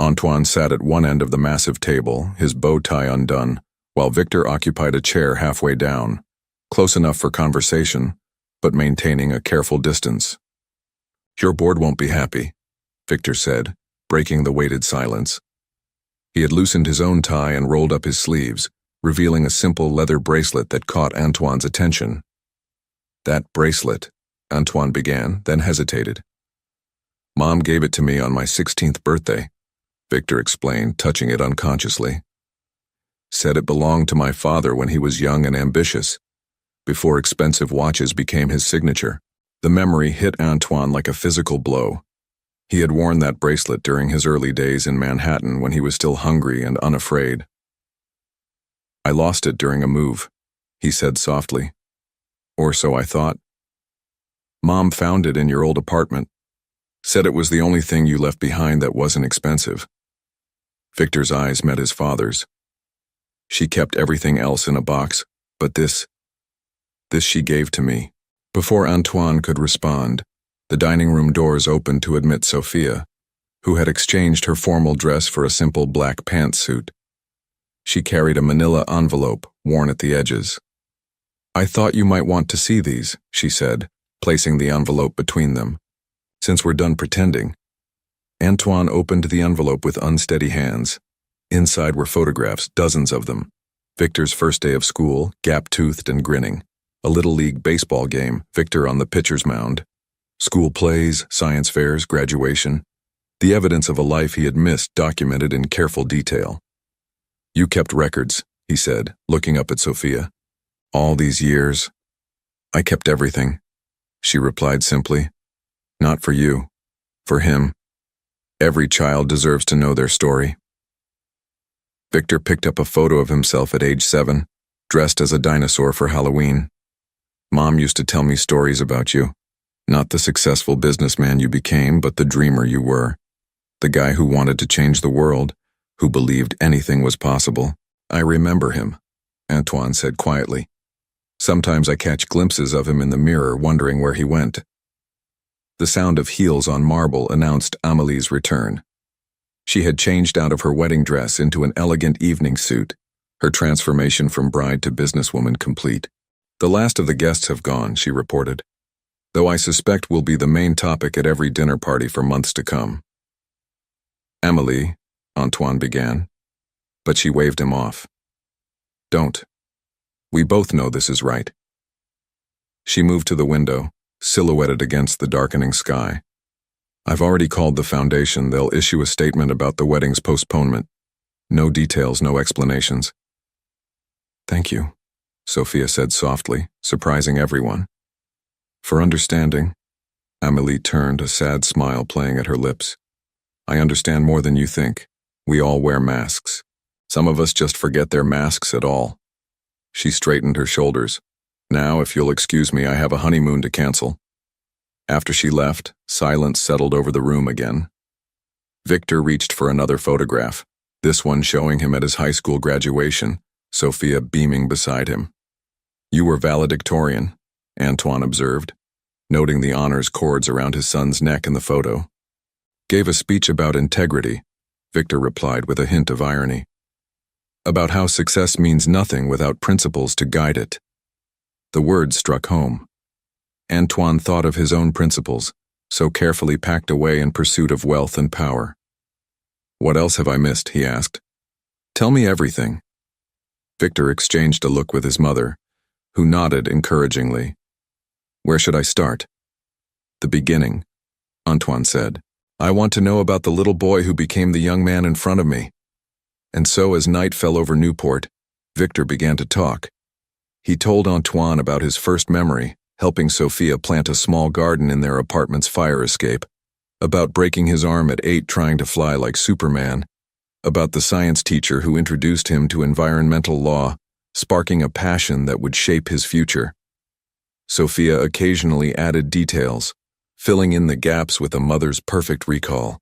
Antoine sat at one end of the massive table, his bow tie undone, while Victor occupied a chair halfway down, close enough for conversation, but maintaining a careful distance. "Your board won't be happy," Victor said, breaking the weighted silence. He had loosened his own tie and rolled up his sleeves, revealing a simple leather bracelet that caught Antoine's attention. "That bracelet," Antoine began, then hesitated. "Mom gave it to me on my 16th birthday," Victor explained, touching it unconsciously. "Said it belonged to my father when he was young and ambitious, before expensive watches became his signature." The memory hit Antoine like a physical blow. He had worn that bracelet during his early days in Manhattan when he was still hungry and unafraid. "I lost it during a move," he said softly. "Or so I thought. Mom found it in your old apartment. Said it was the only thing you left behind that wasn't expensive." Victor's eyes met his father's. "She kept everything else in a box, but this she gave to me." Before Antoine could respond, the dining room doors opened to admit Sophia, who had exchanged her formal dress for a simple black pantsuit. She carried a manila envelope, worn at the edges. "I thought you might want to see these," she said, placing the envelope between them. "Since we're done pretending." Antoine opened the envelope with unsteady hands. Inside were photographs, dozens of them. Victor's first day of school, gap-toothed and grinning. A Little League baseball game, Victor on the pitcher's mound. School plays, science fairs, graduation. The evidence of a life he had missed documented in careful detail. "You kept records," he said, looking up at Sophia. "All these years." "I kept everything," she replied simply. "Not for you. For him. Every child deserves to know their story." Victor picked up a photo of himself at age 7, dressed as a dinosaur for Halloween. "Mom used to tell me stories about you. Not the successful businessman you became, but the dreamer you were. The guy who wanted to change the world, who believed anything was possible." "I remember him," Antoine said quietly. "Sometimes I catch glimpses of him in the mirror, wondering where he went." The sound of heels on marble announced Amelie's return. She had changed out of her wedding dress into an elegant evening suit, her transformation from bride to businesswoman complete. "The last of the guests have gone," she reported, "though I suspect will be the main topic at every dinner party for months to come." "Amelie," Antoine began, but she waved him off. "Don't. We both know this is right." She moved to the window, silhouetted against the darkening sky. "I've already called the foundation. They'll issue a statement about the wedding's postponement. No details, no explanations." "Thank you," Sophia said softly, surprising everyone. "For understanding." Amelie turned, a sad smile playing at her lips. "I understand more than you think. We all wear masks. Some of us just forget they're masks at all." She straightened her shoulders. "Now, if you'll excuse me, I have a honeymoon to cancel." After she left, silence settled over the room again. Victor reached for another photograph, this one showing him at his high school graduation, Sophia beaming beside him. "You were valedictorian," Antoine observed, noting the honors cords around his son's neck in the photo. "Gave a speech about integrity," Victor replied with a hint of irony. "About how success means nothing without principles to guide it." The words struck home. Antoine thought of his own principles, so carefully packed away in pursuit of wealth and power. "What else have I missed?" he asked. "Tell me everything." Victor exchanged a look with his mother, who nodded encouragingly. "Where should I start?" "The beginning," Antoine said. "I want to know about the little boy who became the young man in front of me." And so, as night fell over Newport, Victor began to talk. He told Antoine about his first memory, helping Sophia plant a small garden in their apartment's fire escape, about breaking his arm at 8 trying to fly like Superman, about the science teacher who introduced him to environmental law, sparking a passion that would shape his future. Sophia occasionally added details, filling in the gaps with a mother's perfect recall.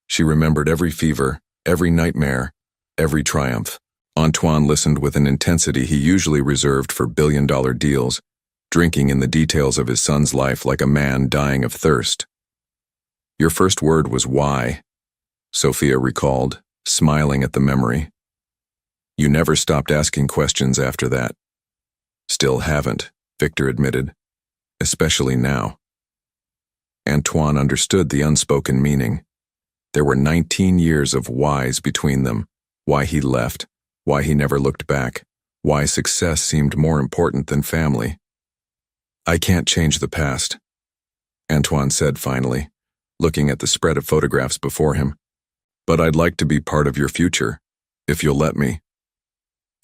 She remembered every fever, every nightmare, every triumph. Antoine listened with an intensity he usually reserved for billion-dollar deals, drinking in the details of his son's life like a man dying of thirst. "Your first word was why," Sophia recalled, smiling at the memory. "You never stopped asking questions after that." "Still haven't," Victor admitted, "especially now." Antoine understood the unspoken meaning. There were 19 years of whys between them, why he left, why he never looked back, why success seemed more important than family. "I can't change the past," Antoine said finally, looking at the spread of photographs before him. "But I'd like to be part of your future, if you'll let me."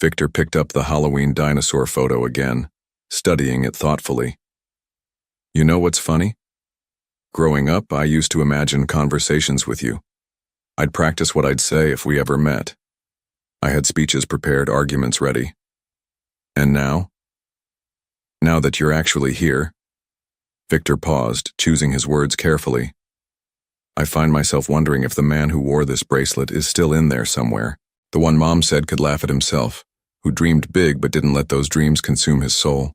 Victor picked up the Halloween dinosaur photo again, studying it thoughtfully. "You know what's funny? Growing up, I used to imagine conversations with you. I'd practice what I'd say if we ever met. I had speeches prepared, arguments ready. And now? Now that you're actually here," Victor paused, choosing his words carefully, "I find myself wondering if the man who wore this bracelet is still in there somewhere, the one Mom said could laugh at himself, who dreamed big but didn't let those dreams consume his soul."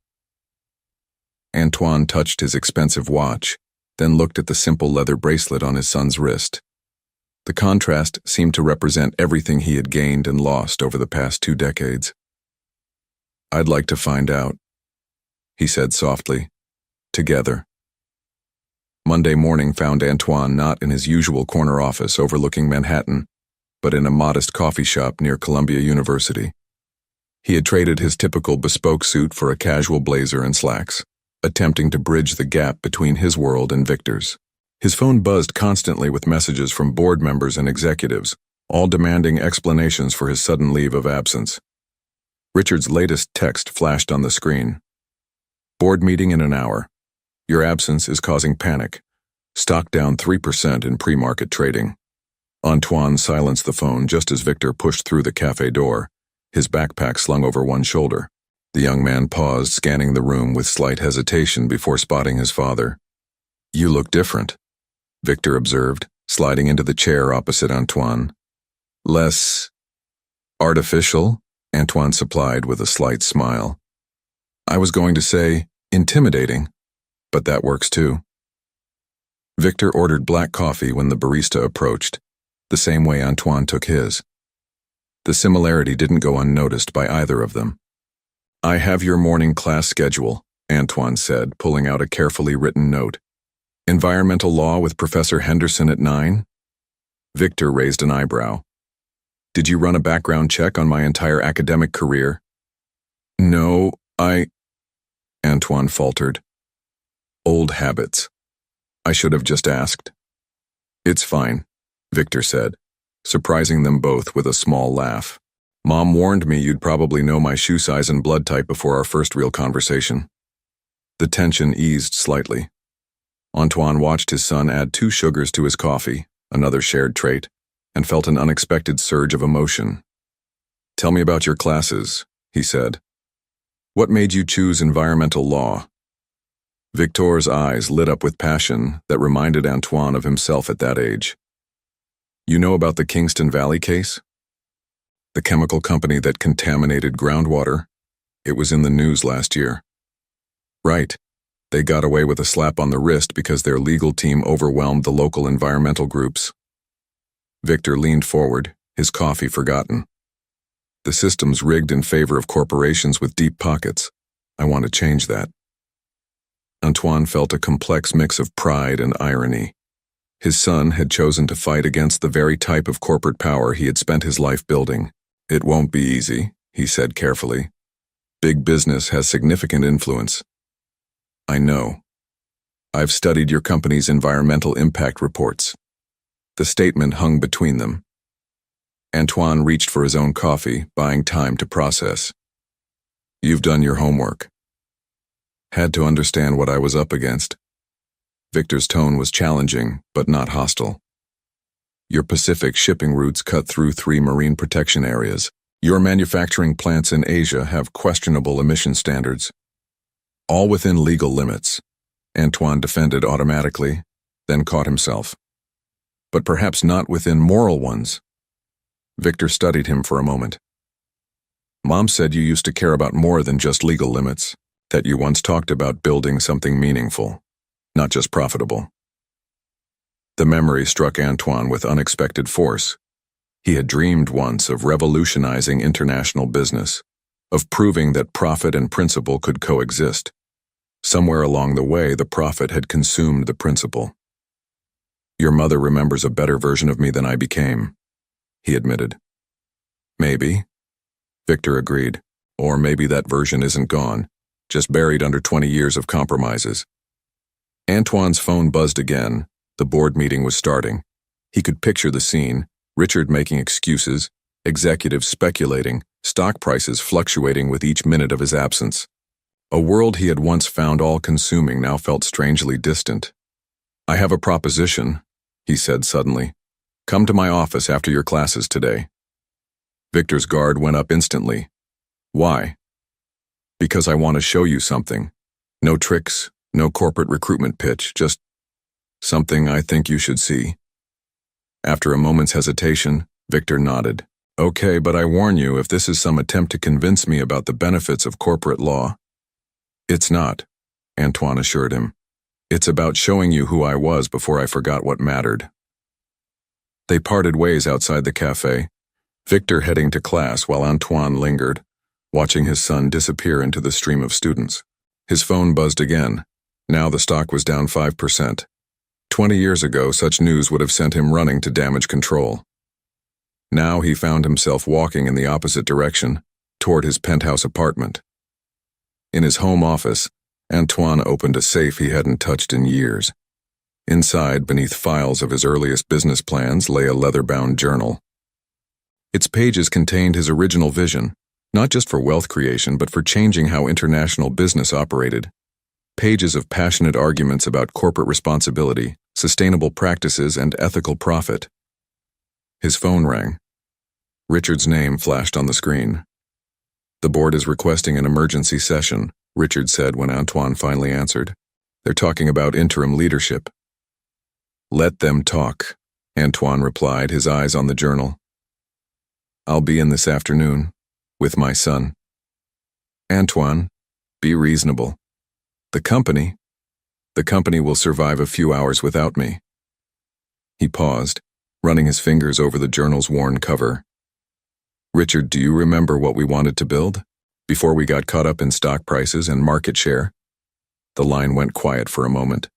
Antoine touched his expensive watch, then looked at the simple leather bracelet on his son's wrist. The contrast seemed to represent everything he had gained and lost over the past 2 decades. "I'd like to find out," he said softly. "Together." Monday morning found Antoine not in his usual corner office overlooking Manhattan, but in a modest coffee shop near Columbia University. He had traded his typical bespoke suit for a casual blazer and slacks, attempting to bridge the gap between his world and Victor's. His phone buzzed constantly with messages from board members and executives, all demanding explanations for his sudden leave of absence. Richard's latest text flashed on the screen. "Board meeting in an hour. Your absence is causing panic. Stock down 3% in pre-market trading." Antoine silenced the phone just as Victor pushed through the cafe door, his backpack slung over one shoulder. The young man paused, scanning the room with slight hesitation before spotting his father. "You look different," Victor observed, sliding into the chair opposite Antoine. "Less artificial," Antoine supplied with a slight smile. "I was going to say intimidating, but that works too." Victor ordered black coffee when the barista approached, the same way Antoine took his. The similarity didn't go unnoticed by either of them. "I have your morning class schedule," Antoine said, pulling out a carefully written note. "Environmental law with Professor Henderson at 9? Victor raised an eyebrow. "Did you run a background check on my entire academic career?" "No, Antoine faltered. "Old habits. I should have just asked." "It's fine," Victor said, surprising them both with a small laugh. "Mom warned me you'd probably know my shoe size and blood type before our first real conversation." The tension eased slightly. Antoine watched his son add 2 sugars to his coffee, another shared trait, and felt an unexpected surge of emotion. "Tell me about your classes," he said. "What made you choose environmental law?" Victor's eyes lit up with passion that reminded Antoine of himself at that age. "You know about the Kingston Valley case? The chemical company that contaminated groundwater? It was in the news last year." "Right. They got away with a slap on the wrist because their legal team overwhelmed the local environmental groups." Victor leaned forward, his coffee forgotten. "The system's rigged in favor of corporations with deep pockets. I want to change that." Antoine felt a complex mix of pride and irony. His son had chosen to fight against the very type of corporate power he had spent his life building. "It won't be easy," he said carefully. Big business has significant influence. I know. I've studied your company's environmental impact reports. The statement hung between them. Antoine reached for his own coffee, buying time to process. You've done your homework. Had to understand what I was up against. Victor's tone was challenging, but not hostile. Your Pacific shipping routes cut through 3 marine protection areas. Your manufacturing plants in Asia have questionable emission standards. All within legal limits, Antoine defended automatically, then caught himself. But perhaps not within moral ones. Victor studied him for a moment. Mom said you used to care about more than just legal limits, that you once talked about building something meaningful, not just profitable. The memory struck Antoine with unexpected force. He had dreamed once of revolutionizing international business, of proving that profit and principle could coexist. Somewhere along the way, the profit had consumed the principle. Your mother remembers a better version of me than I became, he admitted. Maybe, Victor agreed, or maybe that version isn't gone, just buried under 20 years of compromises. Antoine's phone buzzed again. The board meeting was starting. He could picture the scene, Richard making excuses, executives speculating, stock prices fluctuating with each minute of his absence. A world he had once found all-consuming now felt strangely distant. I have a proposition, he said suddenly. Come to my office after your classes today. Victor's guard went up instantly. Why? Because I want to show you something. No tricks, no corporate recruitment pitch, just something I think you should see. After a moment's hesitation, Victor nodded. Okay, but I warn you, if this is some attempt to convince me about the benefits of corporate law. It's not, Antoine assured him. It's about showing you who I was before I forgot what mattered. They parted ways outside the cafe, Victor heading to class while Antoine lingered, watching his son disappear into the stream of students. His phone buzzed again. Now the stock was down 5%. 20 years ago, such news would have sent him running to damage control. Now he found himself walking in the opposite direction, toward his penthouse apartment. In his home office, Antoine opened a safe he hadn't touched in years. Inside, beneath files of his earliest business plans, lay a leather-bound journal. Its pages contained his original vision, not just for wealth creation, but for changing how international business operated. Pages of passionate arguments about corporate responsibility, sustainable practices, and ethical profit. His phone rang. Richard's name flashed on the screen. The board is requesting an emergency session, Richard said when Antoine finally answered. They're talking about interim leadership. Let them talk, Antoine replied, his eyes on the journal. I'll be in this afternoon, with my son. Antoine, be reasonable. The company will survive a few hours without me. He paused, running his fingers over the journal's worn cover. Richard, do you remember what we wanted to build? Before we got caught up in stock prices and market share? The line went quiet for a moment.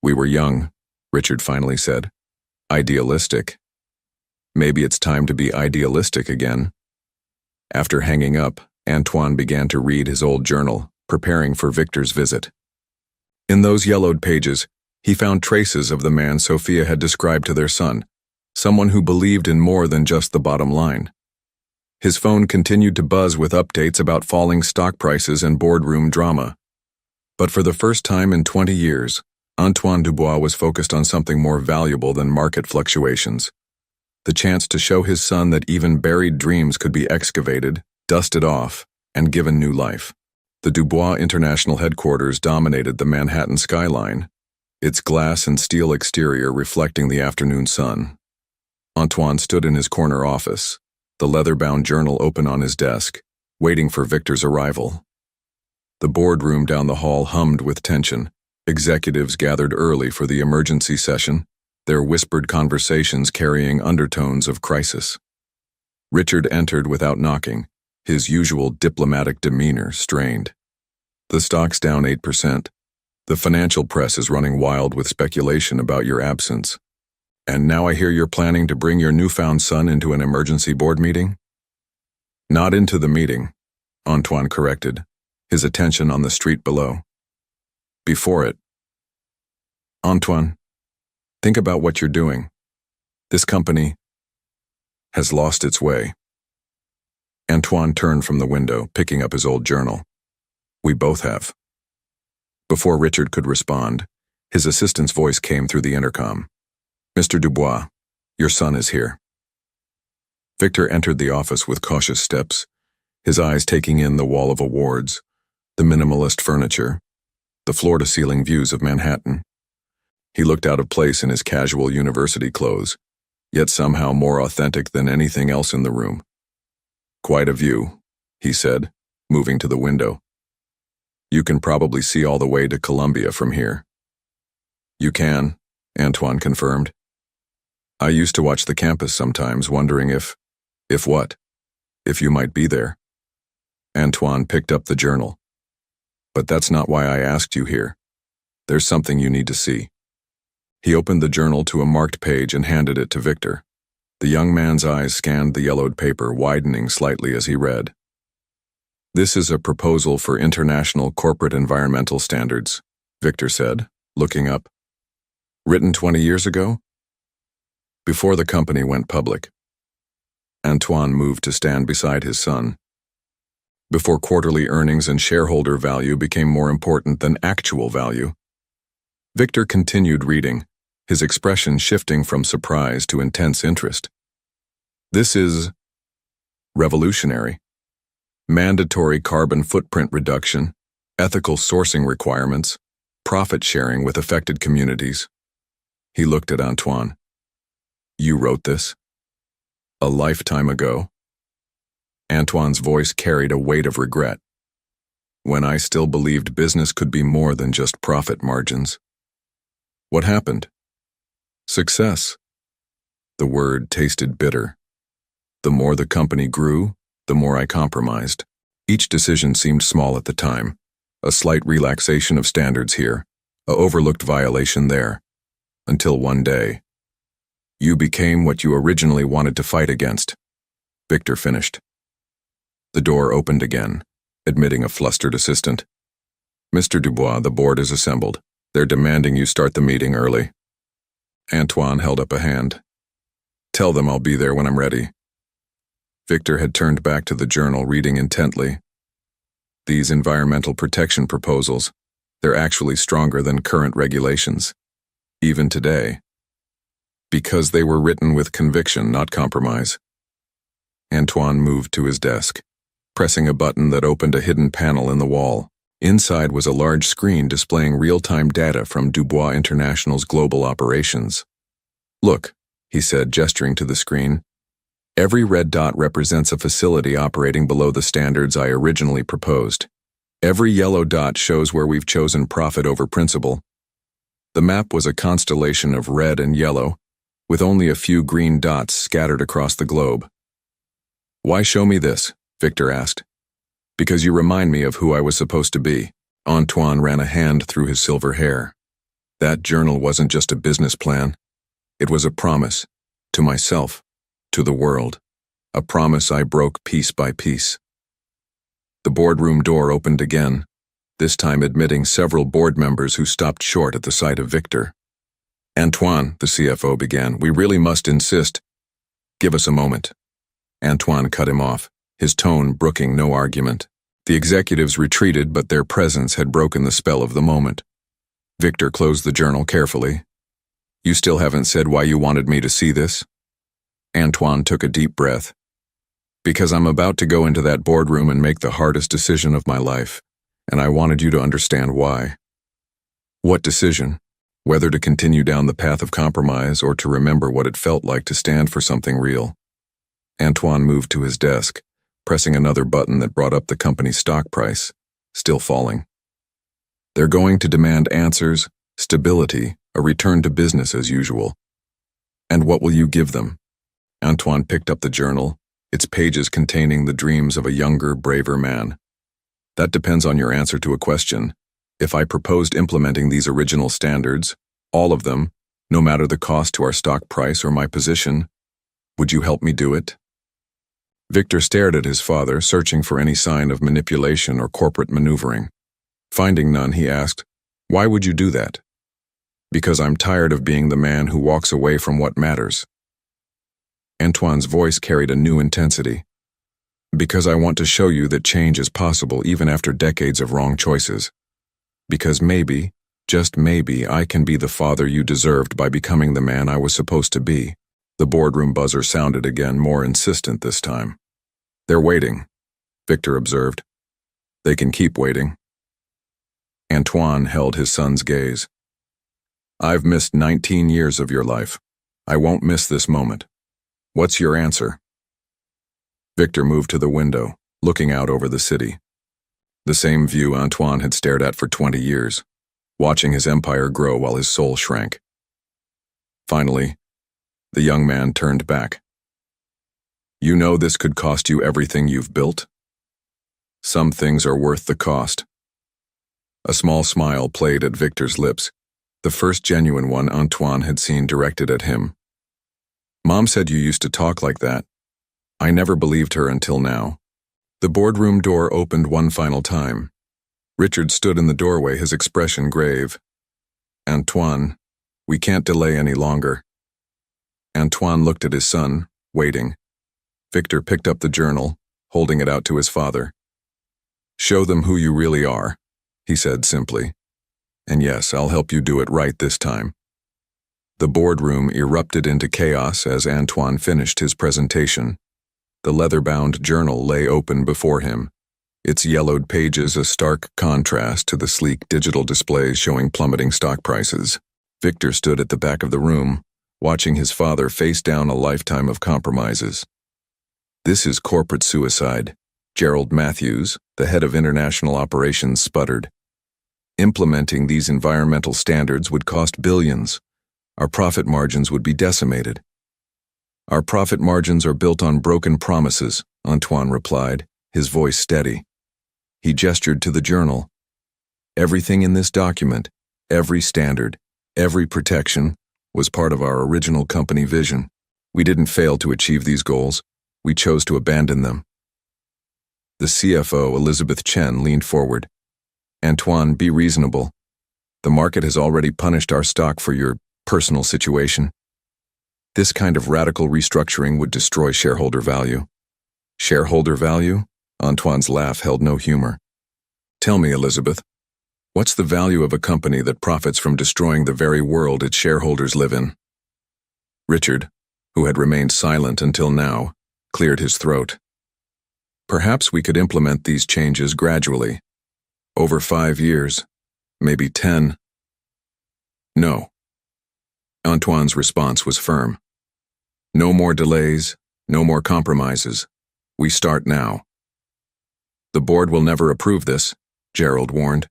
We were young, Richard finally said. Idealistic. Maybe it's time to be idealistic again. After hanging up, Antoine began to read his old journal, preparing for Victor's visit. In those yellowed pages, he found traces of the man Sophia had described to their son, someone who believed in more than just the bottom line. His phone continued to buzz with updates about falling stock prices and boardroom drama. But for the first time in 20 years, Antoine Dubois was focused on something more valuable than market fluctuations. The chance to show his son that even buried dreams could be excavated, dusted off, and given new life. The Dubois International headquarters dominated the Manhattan skyline, its glass and steel exterior reflecting the afternoon sun. Antoine stood in his corner office, the leather-bound journal open on his desk, waiting for Victor's arrival. The boardroom down the hall hummed with tension. Executives gathered early for the emergency session, their whispered conversations carrying undertones of crisis. Richard entered without knocking, his usual diplomatic demeanor strained. The stock's down 8%. The financial press is running wild with speculation about your absence. And now I hear you're planning to bring your newfound son into an emergency board meeting? Not into the meeting, Antoine corrected, his attention on the street below. Before it. Antoine, think about what you're doing. This company has lost its way. Antoine turned from the window, picking up his old journal. We both have. Before Richard could respond, his assistant's voice came through the intercom. Mr. Dubois, your son is here. Victor entered the office with cautious steps, his eyes taking in the wall of awards, the minimalist furniture, the floor-to-ceiling views of Manhattan. He looked out of place in his casual university clothes, yet somehow more authentic than anything else in the room. Quite a view, he said, moving to the window. You can probably see all the way to Columbia from here. You can, Antoine confirmed. I used to watch the campus sometimes, wondering if what? If you might be there. Antoine picked up the journal. But that's not why I asked you here. There's something you need to see. He opened the journal to a marked page and handed it to Victor. The young man's eyes scanned the yellowed paper, widening slightly as he read. This is a proposal for international corporate environmental standards, Victor said, looking up. Written 20 years ago? Before the company went public. Antoine moved to stand beside his son. Before quarterly earnings and shareholder value became more important than actual value. Victor continued reading, his expression shifting from surprise to intense interest. This is revolutionary. Mandatory carbon footprint reduction, ethical sourcing requirements, profit sharing with affected communities. He looked at Antoine. You wrote this? A lifetime ago? Antoine's voice carried a weight of regret. When I still believed business could be more than just profit margins. What happened? Success. The word tasted bitter. The more the company grew, the more I compromised. Each decision seemed small at the time. A slight relaxation of standards here, a overlooked violation there. Until one day. You became what you originally wanted to fight against. Victor finished. The door opened again, admitting a flustered assistant. Mr. Dubois, the board is assembled. They're demanding you start the meeting early. Antoine held up a hand. Tell them I'll be there when I'm ready. Victor had turned back to the journal, reading intently. These environmental protection proposals, they're actually stronger than current regulations. Even today. Because they were written with conviction, not compromise. Antoine moved to his desk, pressing a button that opened a hidden panel in the wall. Inside was a large screen displaying real-time data from Dubois International's global operations. Look, he said, gesturing to the screen. Every red dot represents a facility operating below the standards I originally proposed. Every yellow dot shows where we've chosen profit over principle. The map was a constellation of red and yellow, with only a few green dots scattered across the globe. Why show me this? Victor asked. Because you remind me of who I was supposed to be. Antoine ran a hand through his silver hair. That journal wasn't just a business plan. It was a promise. To myself. To the world. A promise I broke piece by piece. The boardroom door opened again, this time admitting several board members who stopped short at the sight of Victor. Antoine, the CFO began, we really must insist. Give us a moment. Antoine cut him off, his tone brooking no argument. The executives retreated, but their presence had broken the spell of the moment. Victor closed the journal carefully. You still haven't said why you wanted me to see this? Antoine took a deep breath. Because I'm about to go into that boardroom and make the hardest decision of my life, and I wanted you to understand why. What decision? Whether to continue down the path of compromise or to remember what it felt like to stand for something real. Antoine moved to his desk, pressing another button that brought up the company's stock price, still falling. They're going to demand answers, stability, a return to business as usual. And what will you give them? Antoine picked up the journal, its pages containing the dreams of a younger, braver man. That depends on your answer to a question. If I proposed implementing these original standards, all of them, no matter the cost to our stock price or my position, would you help me do it? Victor stared at his father, searching for any sign of manipulation or corporate maneuvering. Finding none, he asked, "Why would you do that?" "Because I'm tired of being the man who walks away from what matters." Antoine's voice carried a new intensity. "Because I want to show you that change is possible even after decades of wrong choices. Because maybe, just maybe, I can be the father you deserved by becoming the man I was supposed to be." The boardroom buzzer sounded again, more insistent this time. "They're waiting," Victor observed. "They can keep waiting." Antoine held his son's gaze. "I've missed 19 years of your life. I won't miss this moment. What's your answer?" Victor moved to the window, looking out over the city. The same view Antoine had stared at for 20 years, watching his empire grow while his soul shrank. Finally, the young man turned back. "You know this could cost you everything you've built? Some things are worth the cost." A small smile played at Victor's lips, the first genuine one Antoine had seen directed at him. "Mom said you used to talk like that. I never believed her until now." The boardroom door opened one final time. Richard stood in the doorway, his expression grave. "Antoine, we can't delay any longer." Antoine looked at his son, waiting. Victor picked up the journal, holding it out to his father. "Show them who you really are," he said simply. "And yes, I'll help you do it right this time." The boardroom erupted into chaos as Antoine finished his presentation. The leather-bound journal lay open before him, its yellowed pages a stark contrast to the sleek digital displays showing plummeting stock prices. Victor stood at the back of the room, watching his father face down a lifetime of compromises. "This is corporate suicide," Gerald Matthews, the head of international operations, sputtered. "Implementing these environmental standards would cost billions. Our profit margins would be decimated." "Our profit margins are built on broken promises," Antoine replied, his voice steady. He gestured to the journal. "Everything in this document, every standard, every protection, was part of our original company vision. We didn't fail to achieve these goals. We chose to abandon them." The CFO, Elizabeth Chen, leaned forward. "Antoine, be reasonable. The market has already punished our stock for your personal situation. This kind of radical restructuring would destroy shareholder value." "Shareholder value?" Antoine's laugh held no humor. "Tell me, Elizabeth, what's the value of a company that profits from destroying the very world its shareholders live in?" Richard, who had remained silent until now, cleared his throat. "Perhaps we could implement these changes gradually. Over 5 years, maybe 10. "No." Antoine's response was firm. "No more delays, no more compromises. We start now." "The board will never approve this," Gerald warned.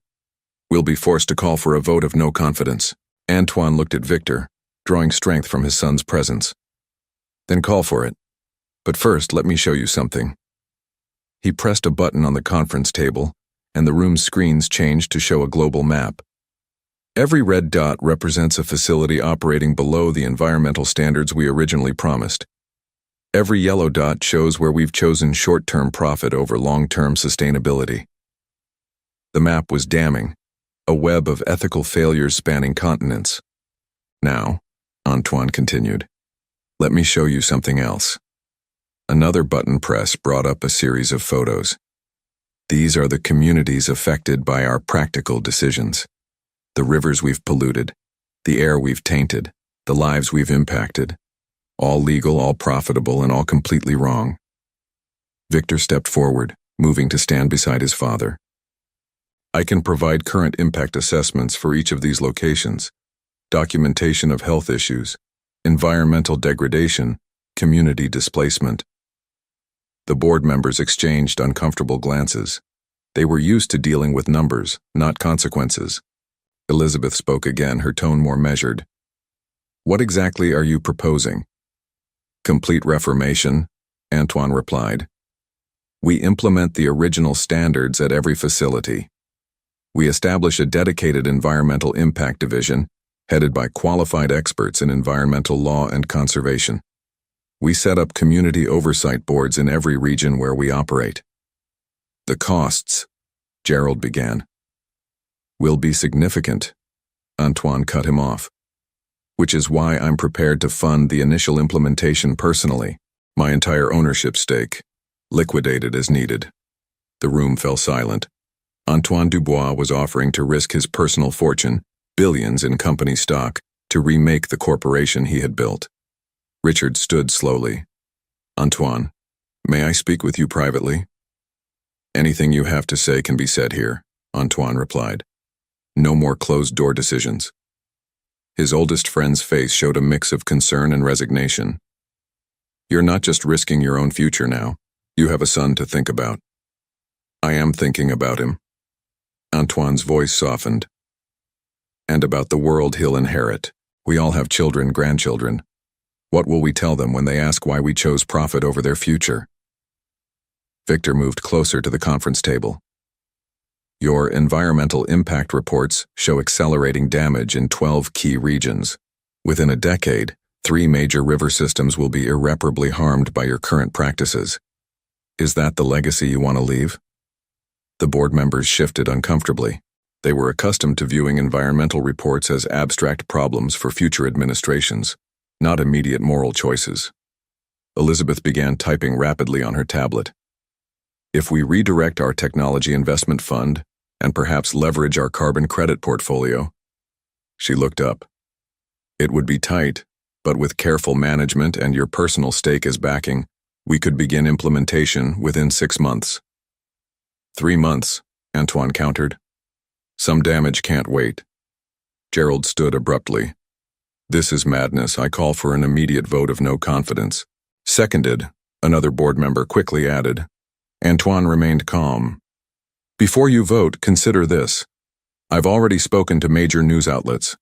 "We'll be forced to call for a vote of no confidence." Antoine looked at Victor, drawing strength from his son's presence. "Then call for it. But first, let me show you something." He pressed a button on the conference table, and the room's screens changed to show a global map. Every red dot represents a facility operating below the environmental standards we originally promised. Every yellow dot shows where we've chosen short-term profit over long-term sustainability. The map was damning, a web of ethical failures spanning continents. "Now," Antoine continued, "let me show you something else." Another button press brought up a series of photos. These are the communities affected by our practical decisions. The rivers we've polluted, the air we've tainted, the lives we've impacted. All legal, all profitable, and all completely wrong. Victor stepped forward, moving to stand beside his father. "I can provide current impact assessments for each of these locations, documentation of health issues, environmental degradation, community displacement." The board members exchanged uncomfortable glances. They were used to dealing with numbers, not consequences. Elizabeth spoke again, her tone more measured. "What exactly are you proposing?" "Complete reformation," Antoine replied. "We implement the original standards at every facility. We establish a dedicated environmental impact division, headed by qualified experts in environmental law and conservation. We set up community oversight boards in every region where we operate. The costs, Gerald began, will be significant, Antoine cut him off, which is why I'm prepared to fund the initial implementation personally, my entire ownership stake, liquidated as needed. The room fell silent. Antoine Dubois was offering to risk his personal fortune, billions in company stock, to remake the corporation he had built. Richard stood slowly. Antoine, may I speak with you privately? Anything you have to say can be said here, Antoine replied. No more closed-door decisions. His oldest friend's face showed a mix of concern and resignation. You're not just risking your own future now. You have a son to think about. I am thinking about him. Antoine's voice softened. And about the world he'll inherit. We all have children, grandchildren. What will we tell them when they ask why we chose profit over their future? Victor moved closer to the conference table. Your environmental impact reports show accelerating damage in 12 key regions. Within a decade, 3 major river systems will be irreparably harmed by your current practices. Is that the legacy you want to leave? The board members shifted uncomfortably. They were accustomed to viewing environmental reports as abstract problems for future administrations, not immediate moral choices. Elizabeth began typing rapidly on her tablet. If we redirect our technology investment fund and perhaps leverage our carbon credit portfolio, she looked up. It would be tight, but with careful management and your personal stake as backing, we could begin implementation within 6 months. 3 months, Antoine countered. Some damage can't wait. Gerald stood abruptly. This is madness. I call for an immediate vote of no confidence. Seconded, another board member quickly added. Antoine remained calm. Before you vote, consider this. I've already spoken to major news outlets.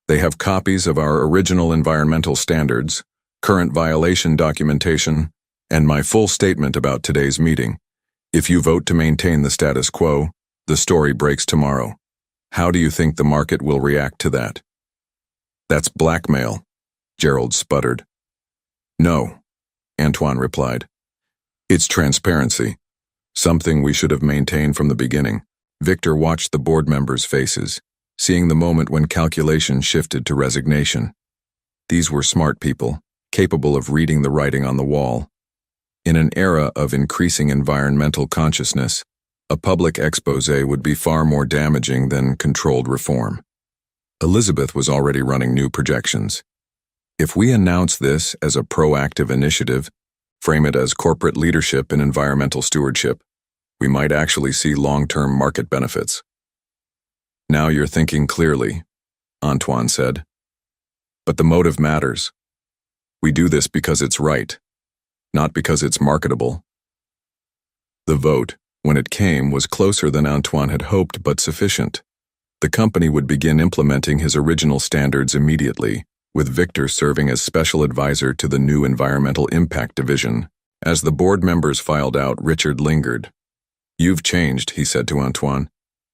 They have copies of our original environmental standards, current violation documentation, and my full statement about today's meeting. If you vote to maintain the status quo, the story breaks tomorrow. How do you think the market will react to that? That's blackmail, Gerald sputtered. No, Antoine replied. It's transparency, something we should have maintained from the beginning. Victor watched the board members' faces, seeing the moment when calculation shifted to resignation. These were smart people, capable of reading the writing on the wall. In an era of increasing environmental consciousness, a public expose would be far more damaging than controlled reform. Elizabeth was already running new projections. If we announce this as a proactive initiative, frame it as corporate leadership in environmental stewardship, we might actually see long-term market benefits. Now you're thinking clearly, Antoine said. But the motive matters. We do this because it's right, not because it's marketable. The vote, when it came, was closer than Antoine had hoped, but sufficient. The company would begin implementing his original standards immediately, with Victor serving as special advisor to the new Environmental Impact Division. As the board members filed out, Richard lingered. You've changed, he said to Antoine.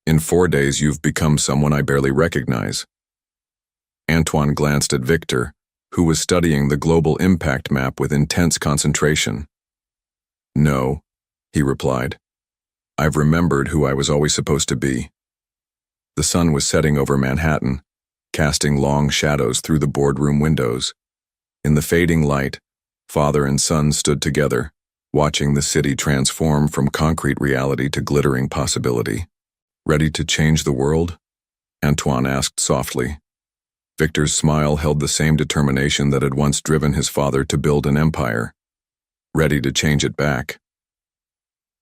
In 4 days you've become someone I barely recognize. Antoine glanced at Victor, who was studying the global impact map with intense concentration. No, he replied. I've remembered who I was always supposed to be. The sun was setting over Manhattan, casting long shadows through the boardroom windows. In the fading light, father and son stood together, watching the city transform from concrete reality to glittering possibility. Ready to change the world? Antoine asked softly. Victor's smile held the same determination that had once driven his father to build an empire. Ready to change it back.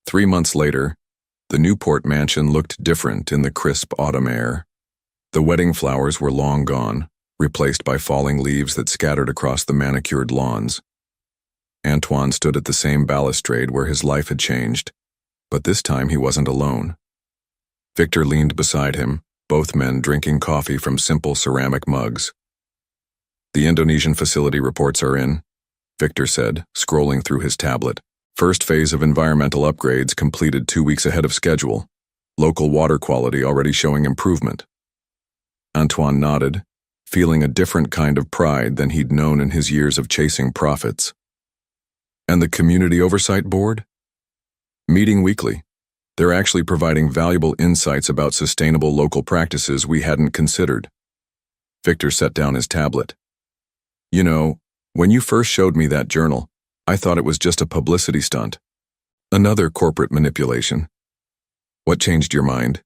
3 months later, the Newport mansion looked different in the crisp autumn air. The wedding flowers were long gone, replaced by falling leaves that scattered across the manicured lawns. Antoine stood at the same balustrade where his life had changed, but this time he wasn't alone. Victor leaned beside him, both men drinking coffee from simple ceramic mugs. The Indonesian facility reports are in, Victor said, scrolling through his tablet. First phase of environmental upgrades completed 2 weeks ahead of schedule. Local water quality already showing improvement. Antoine nodded, feeling a different kind of pride than he'd known in his years of chasing profits. And the Community Oversight Board? Meeting weekly. They're actually providing valuable insights about sustainable local practices we hadn't considered. Victor set down his tablet. You know, when you first showed me that journal, I thought it was just a publicity stunt. Another corporate manipulation. What changed your mind?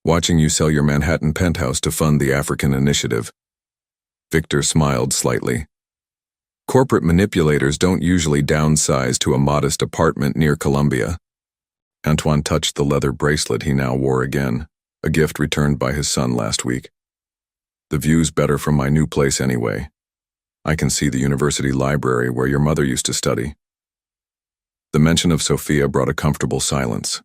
Watching you sell your Manhattan penthouse to fund the African initiative. Victor smiled slightly. Corporate manipulators don't usually downsize to a modest apartment near Columbia. Antoine touched the leather bracelet he now wore again, a gift returned by his son last week. The view's better from my new place anyway. I can see the university library where your mother used to study. The mention of Sophia brought a comfortable silence.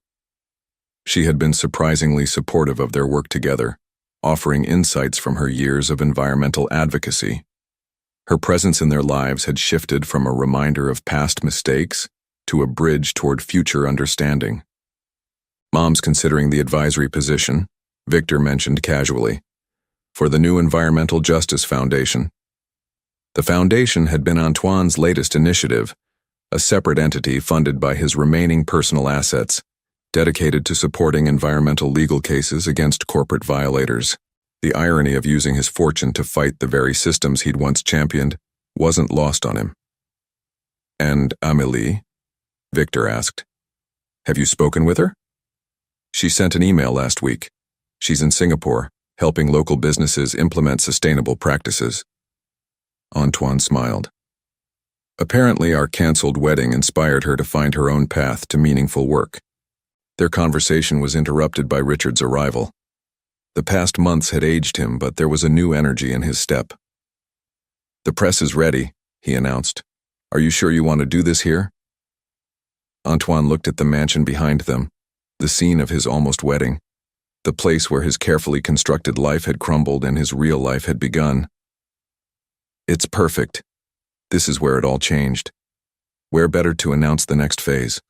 She had been surprisingly supportive of their work together, offering insights from her years of environmental advocacy. Her presence in their lives had shifted from a reminder of past mistakes to a bridge toward future understanding. Mom's considering the advisory position, Victor mentioned casually, for the new Environmental Justice Foundation. The foundation had been Antoine's latest initiative, a separate entity funded by his remaining personal assets, dedicated to supporting environmental legal cases against corporate violators. The irony of using his fortune to fight the very systems he'd once championed wasn't lost on him. And Amélie? Victor asked. Have you spoken with her? She sent an email last week. She's in Singapore, helping local businesses implement sustainable practices. Antoine smiled. Apparently, our canceled wedding inspired her to find her own path to meaningful work. Their conversation was interrupted by Richard's arrival. The past months had aged him, but there was a new energy in his step. The press is ready, he announced. Are you sure you want to do this here? Antoine looked at the mansion behind them, the scene of his almost wedding, the place where his carefully constructed life had crumbled and his real life had begun. It's perfect. This is where it all changed. Where better to announce the next phase?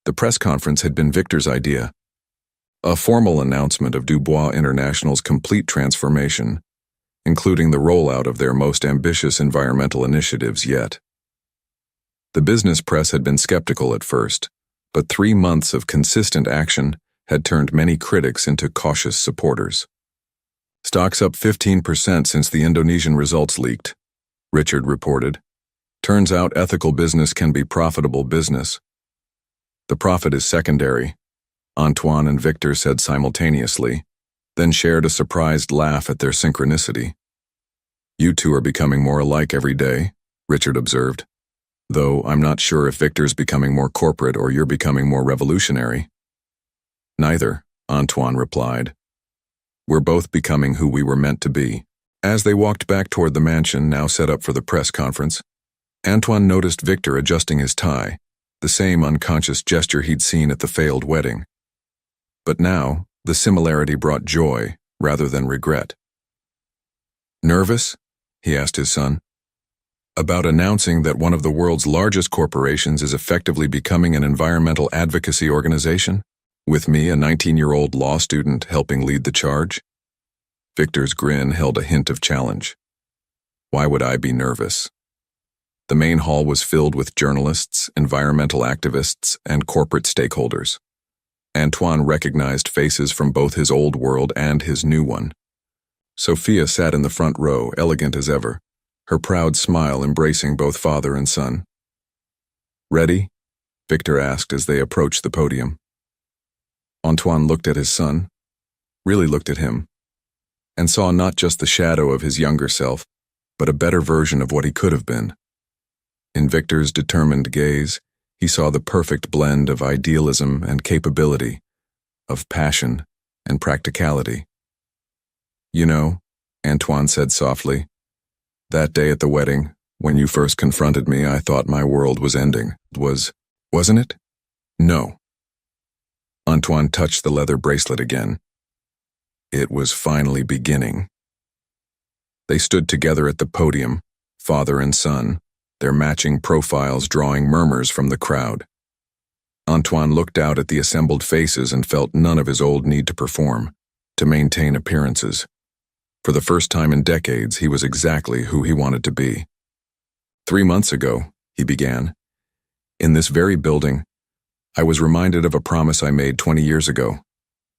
The press conference had been Victor's idea. A formal announcement of Dubois International's complete transformation, including the rollout of their most ambitious environmental initiatives yet. The business press had been skeptical at first, but 3 months of consistent action had turned many critics into cautious supporters. Stocks up 15% since the Indonesian results leaked, Richard reported. Turns out ethical business can be profitable business. The profit is secondary, Antoine and Victor said simultaneously, then shared a surprised laugh at their synchronicity. You two are becoming more alike every day, Richard observed. Though I'm not sure if Victor's becoming more corporate or you're becoming more revolutionary. Neither, Antoine replied. We're both becoming who we were meant to be. As they walked back toward the mansion now set up for the press conference, Antoine noticed Victor adjusting his tie, the same unconscious gesture he'd seen at the failed wedding. But now, the similarity brought joy rather than regret. Nervous? He asked his son. About announcing that one of the world's largest corporations is effectively becoming an environmental advocacy organization, with me, a 19-year-old law student, helping lead the charge? Victor's grin held a hint of challenge. Why would I be nervous? The main hall was filled with journalists, environmental activists, and corporate stakeholders. Antoine recognized faces from both his old world and his new one. Sophia sat in the front row, elegant as ever, her proud smile embracing both father and son. Ready? Victor asked as they approached the podium. Antoine looked at his son, really looked at him, and saw not just the shadow of his younger self, but a better version of what he could have been. In Victor's determined gaze, he saw the perfect blend of idealism and capability, of passion and practicality. You know, Antoine said softly, that day at the wedding, when you first confronted me, I thought my world was ending. Wasn't it? No. Antoine touched the leather bracelet again. It was finally beginning. They stood together at the podium, father and son, their matching profiles drawing murmurs from the crowd. Antoine looked out at the assembled faces and felt none of his old need to perform, to maintain appearances. For the first time in decades, he was exactly who he wanted to be. 3 months ago, he began. "In this very building, I was reminded of a promise I made 20 years ago,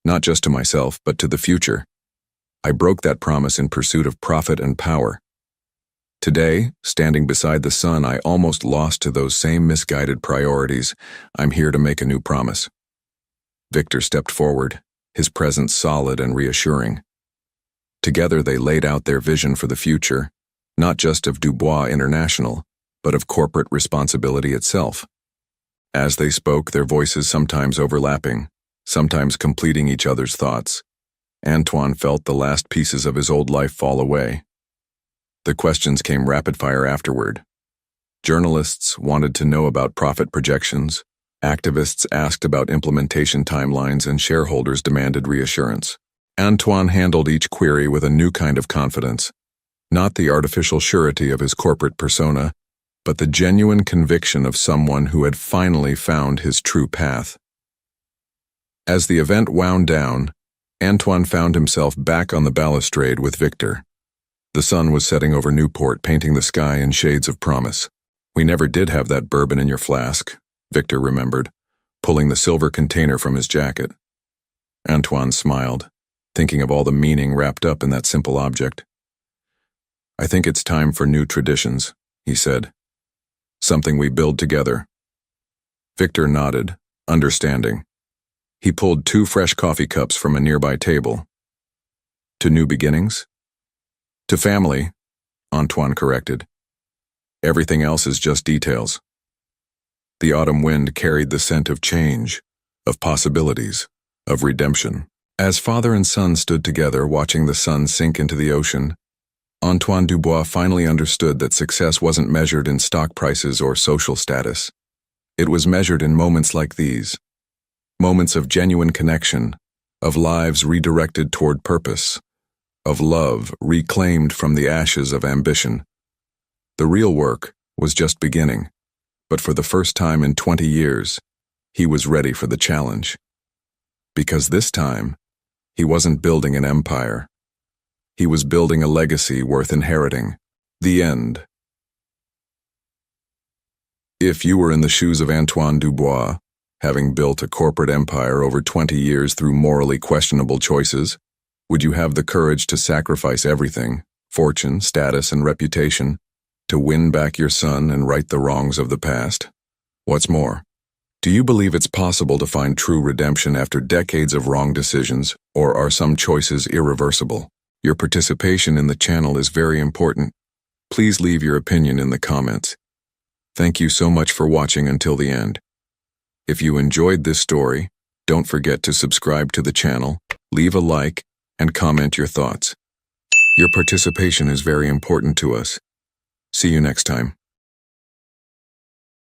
not just to myself, but to the future. I broke that promise in pursuit of profit and power. Today, standing beside the sun I almost lost to those same misguided priorities, I'm here to make a new promise." Victor stepped forward, his presence solid and reassuring. Together they laid out their vision for the future, not just of Dubois International, but of corporate responsibility itself. As they spoke, their voices sometimes overlapping, sometimes completing each other's thoughts, Antoine felt the last pieces of his old life fall away. The questions came rapid-fire afterward. Journalists wanted to know about profit projections, activists asked about implementation timelines, and shareholders demanded reassurance. Antoine handled each query with a new kind of confidence, not the artificial surety of his corporate persona, but the genuine conviction of someone who had finally found his true path. As the event wound down, Antoine found himself back on the balustrade with Victor. The sun was setting over Newport, painting the sky in shades of promise. "We never did have that bourbon in your flask," Victor remembered, pulling the silver container from his jacket. Antoine smiled, thinking of all the meaning wrapped up in that simple object. "I think it's time for new traditions," he said. "Something we build together." Victor nodded, understanding. He pulled 2 fresh coffee cups from a nearby table. "To new beginnings?" "To family," Antoine corrected. "Everything else is just details." The autumn wind carried the scent of change, of possibilities, of redemption. As father and son stood together watching the sun sink into the ocean, Antoine Dubois finally understood that success wasn't measured in stock prices or social status. It was measured in moments like these, moments of genuine connection, of lives redirected toward purpose, of love reclaimed from the ashes of ambition. The real work was just beginning, but for the first time in 20 years, he was ready for the challenge. Because this time, he wasn't building an empire. He was building a legacy worth inheriting. The end. If you were in the shoes of Antoine Dubois, having built a corporate empire over 20 years through morally questionable choices, would you have the courage to sacrifice everything, fortune, status, and reputation, to win back your son and right the wrongs of the past? What's more, do you believe it's possible to find true redemption after decades of wrong decisions, or are some choices irreversible? Your participation in the channel is very important. Please leave your opinion in the comments. Thank you so much for watching until the end. If you enjoyed this story, don't forget to subscribe to the channel, leave a like, and comment your thoughts. Your participation is very important to us. See you next time.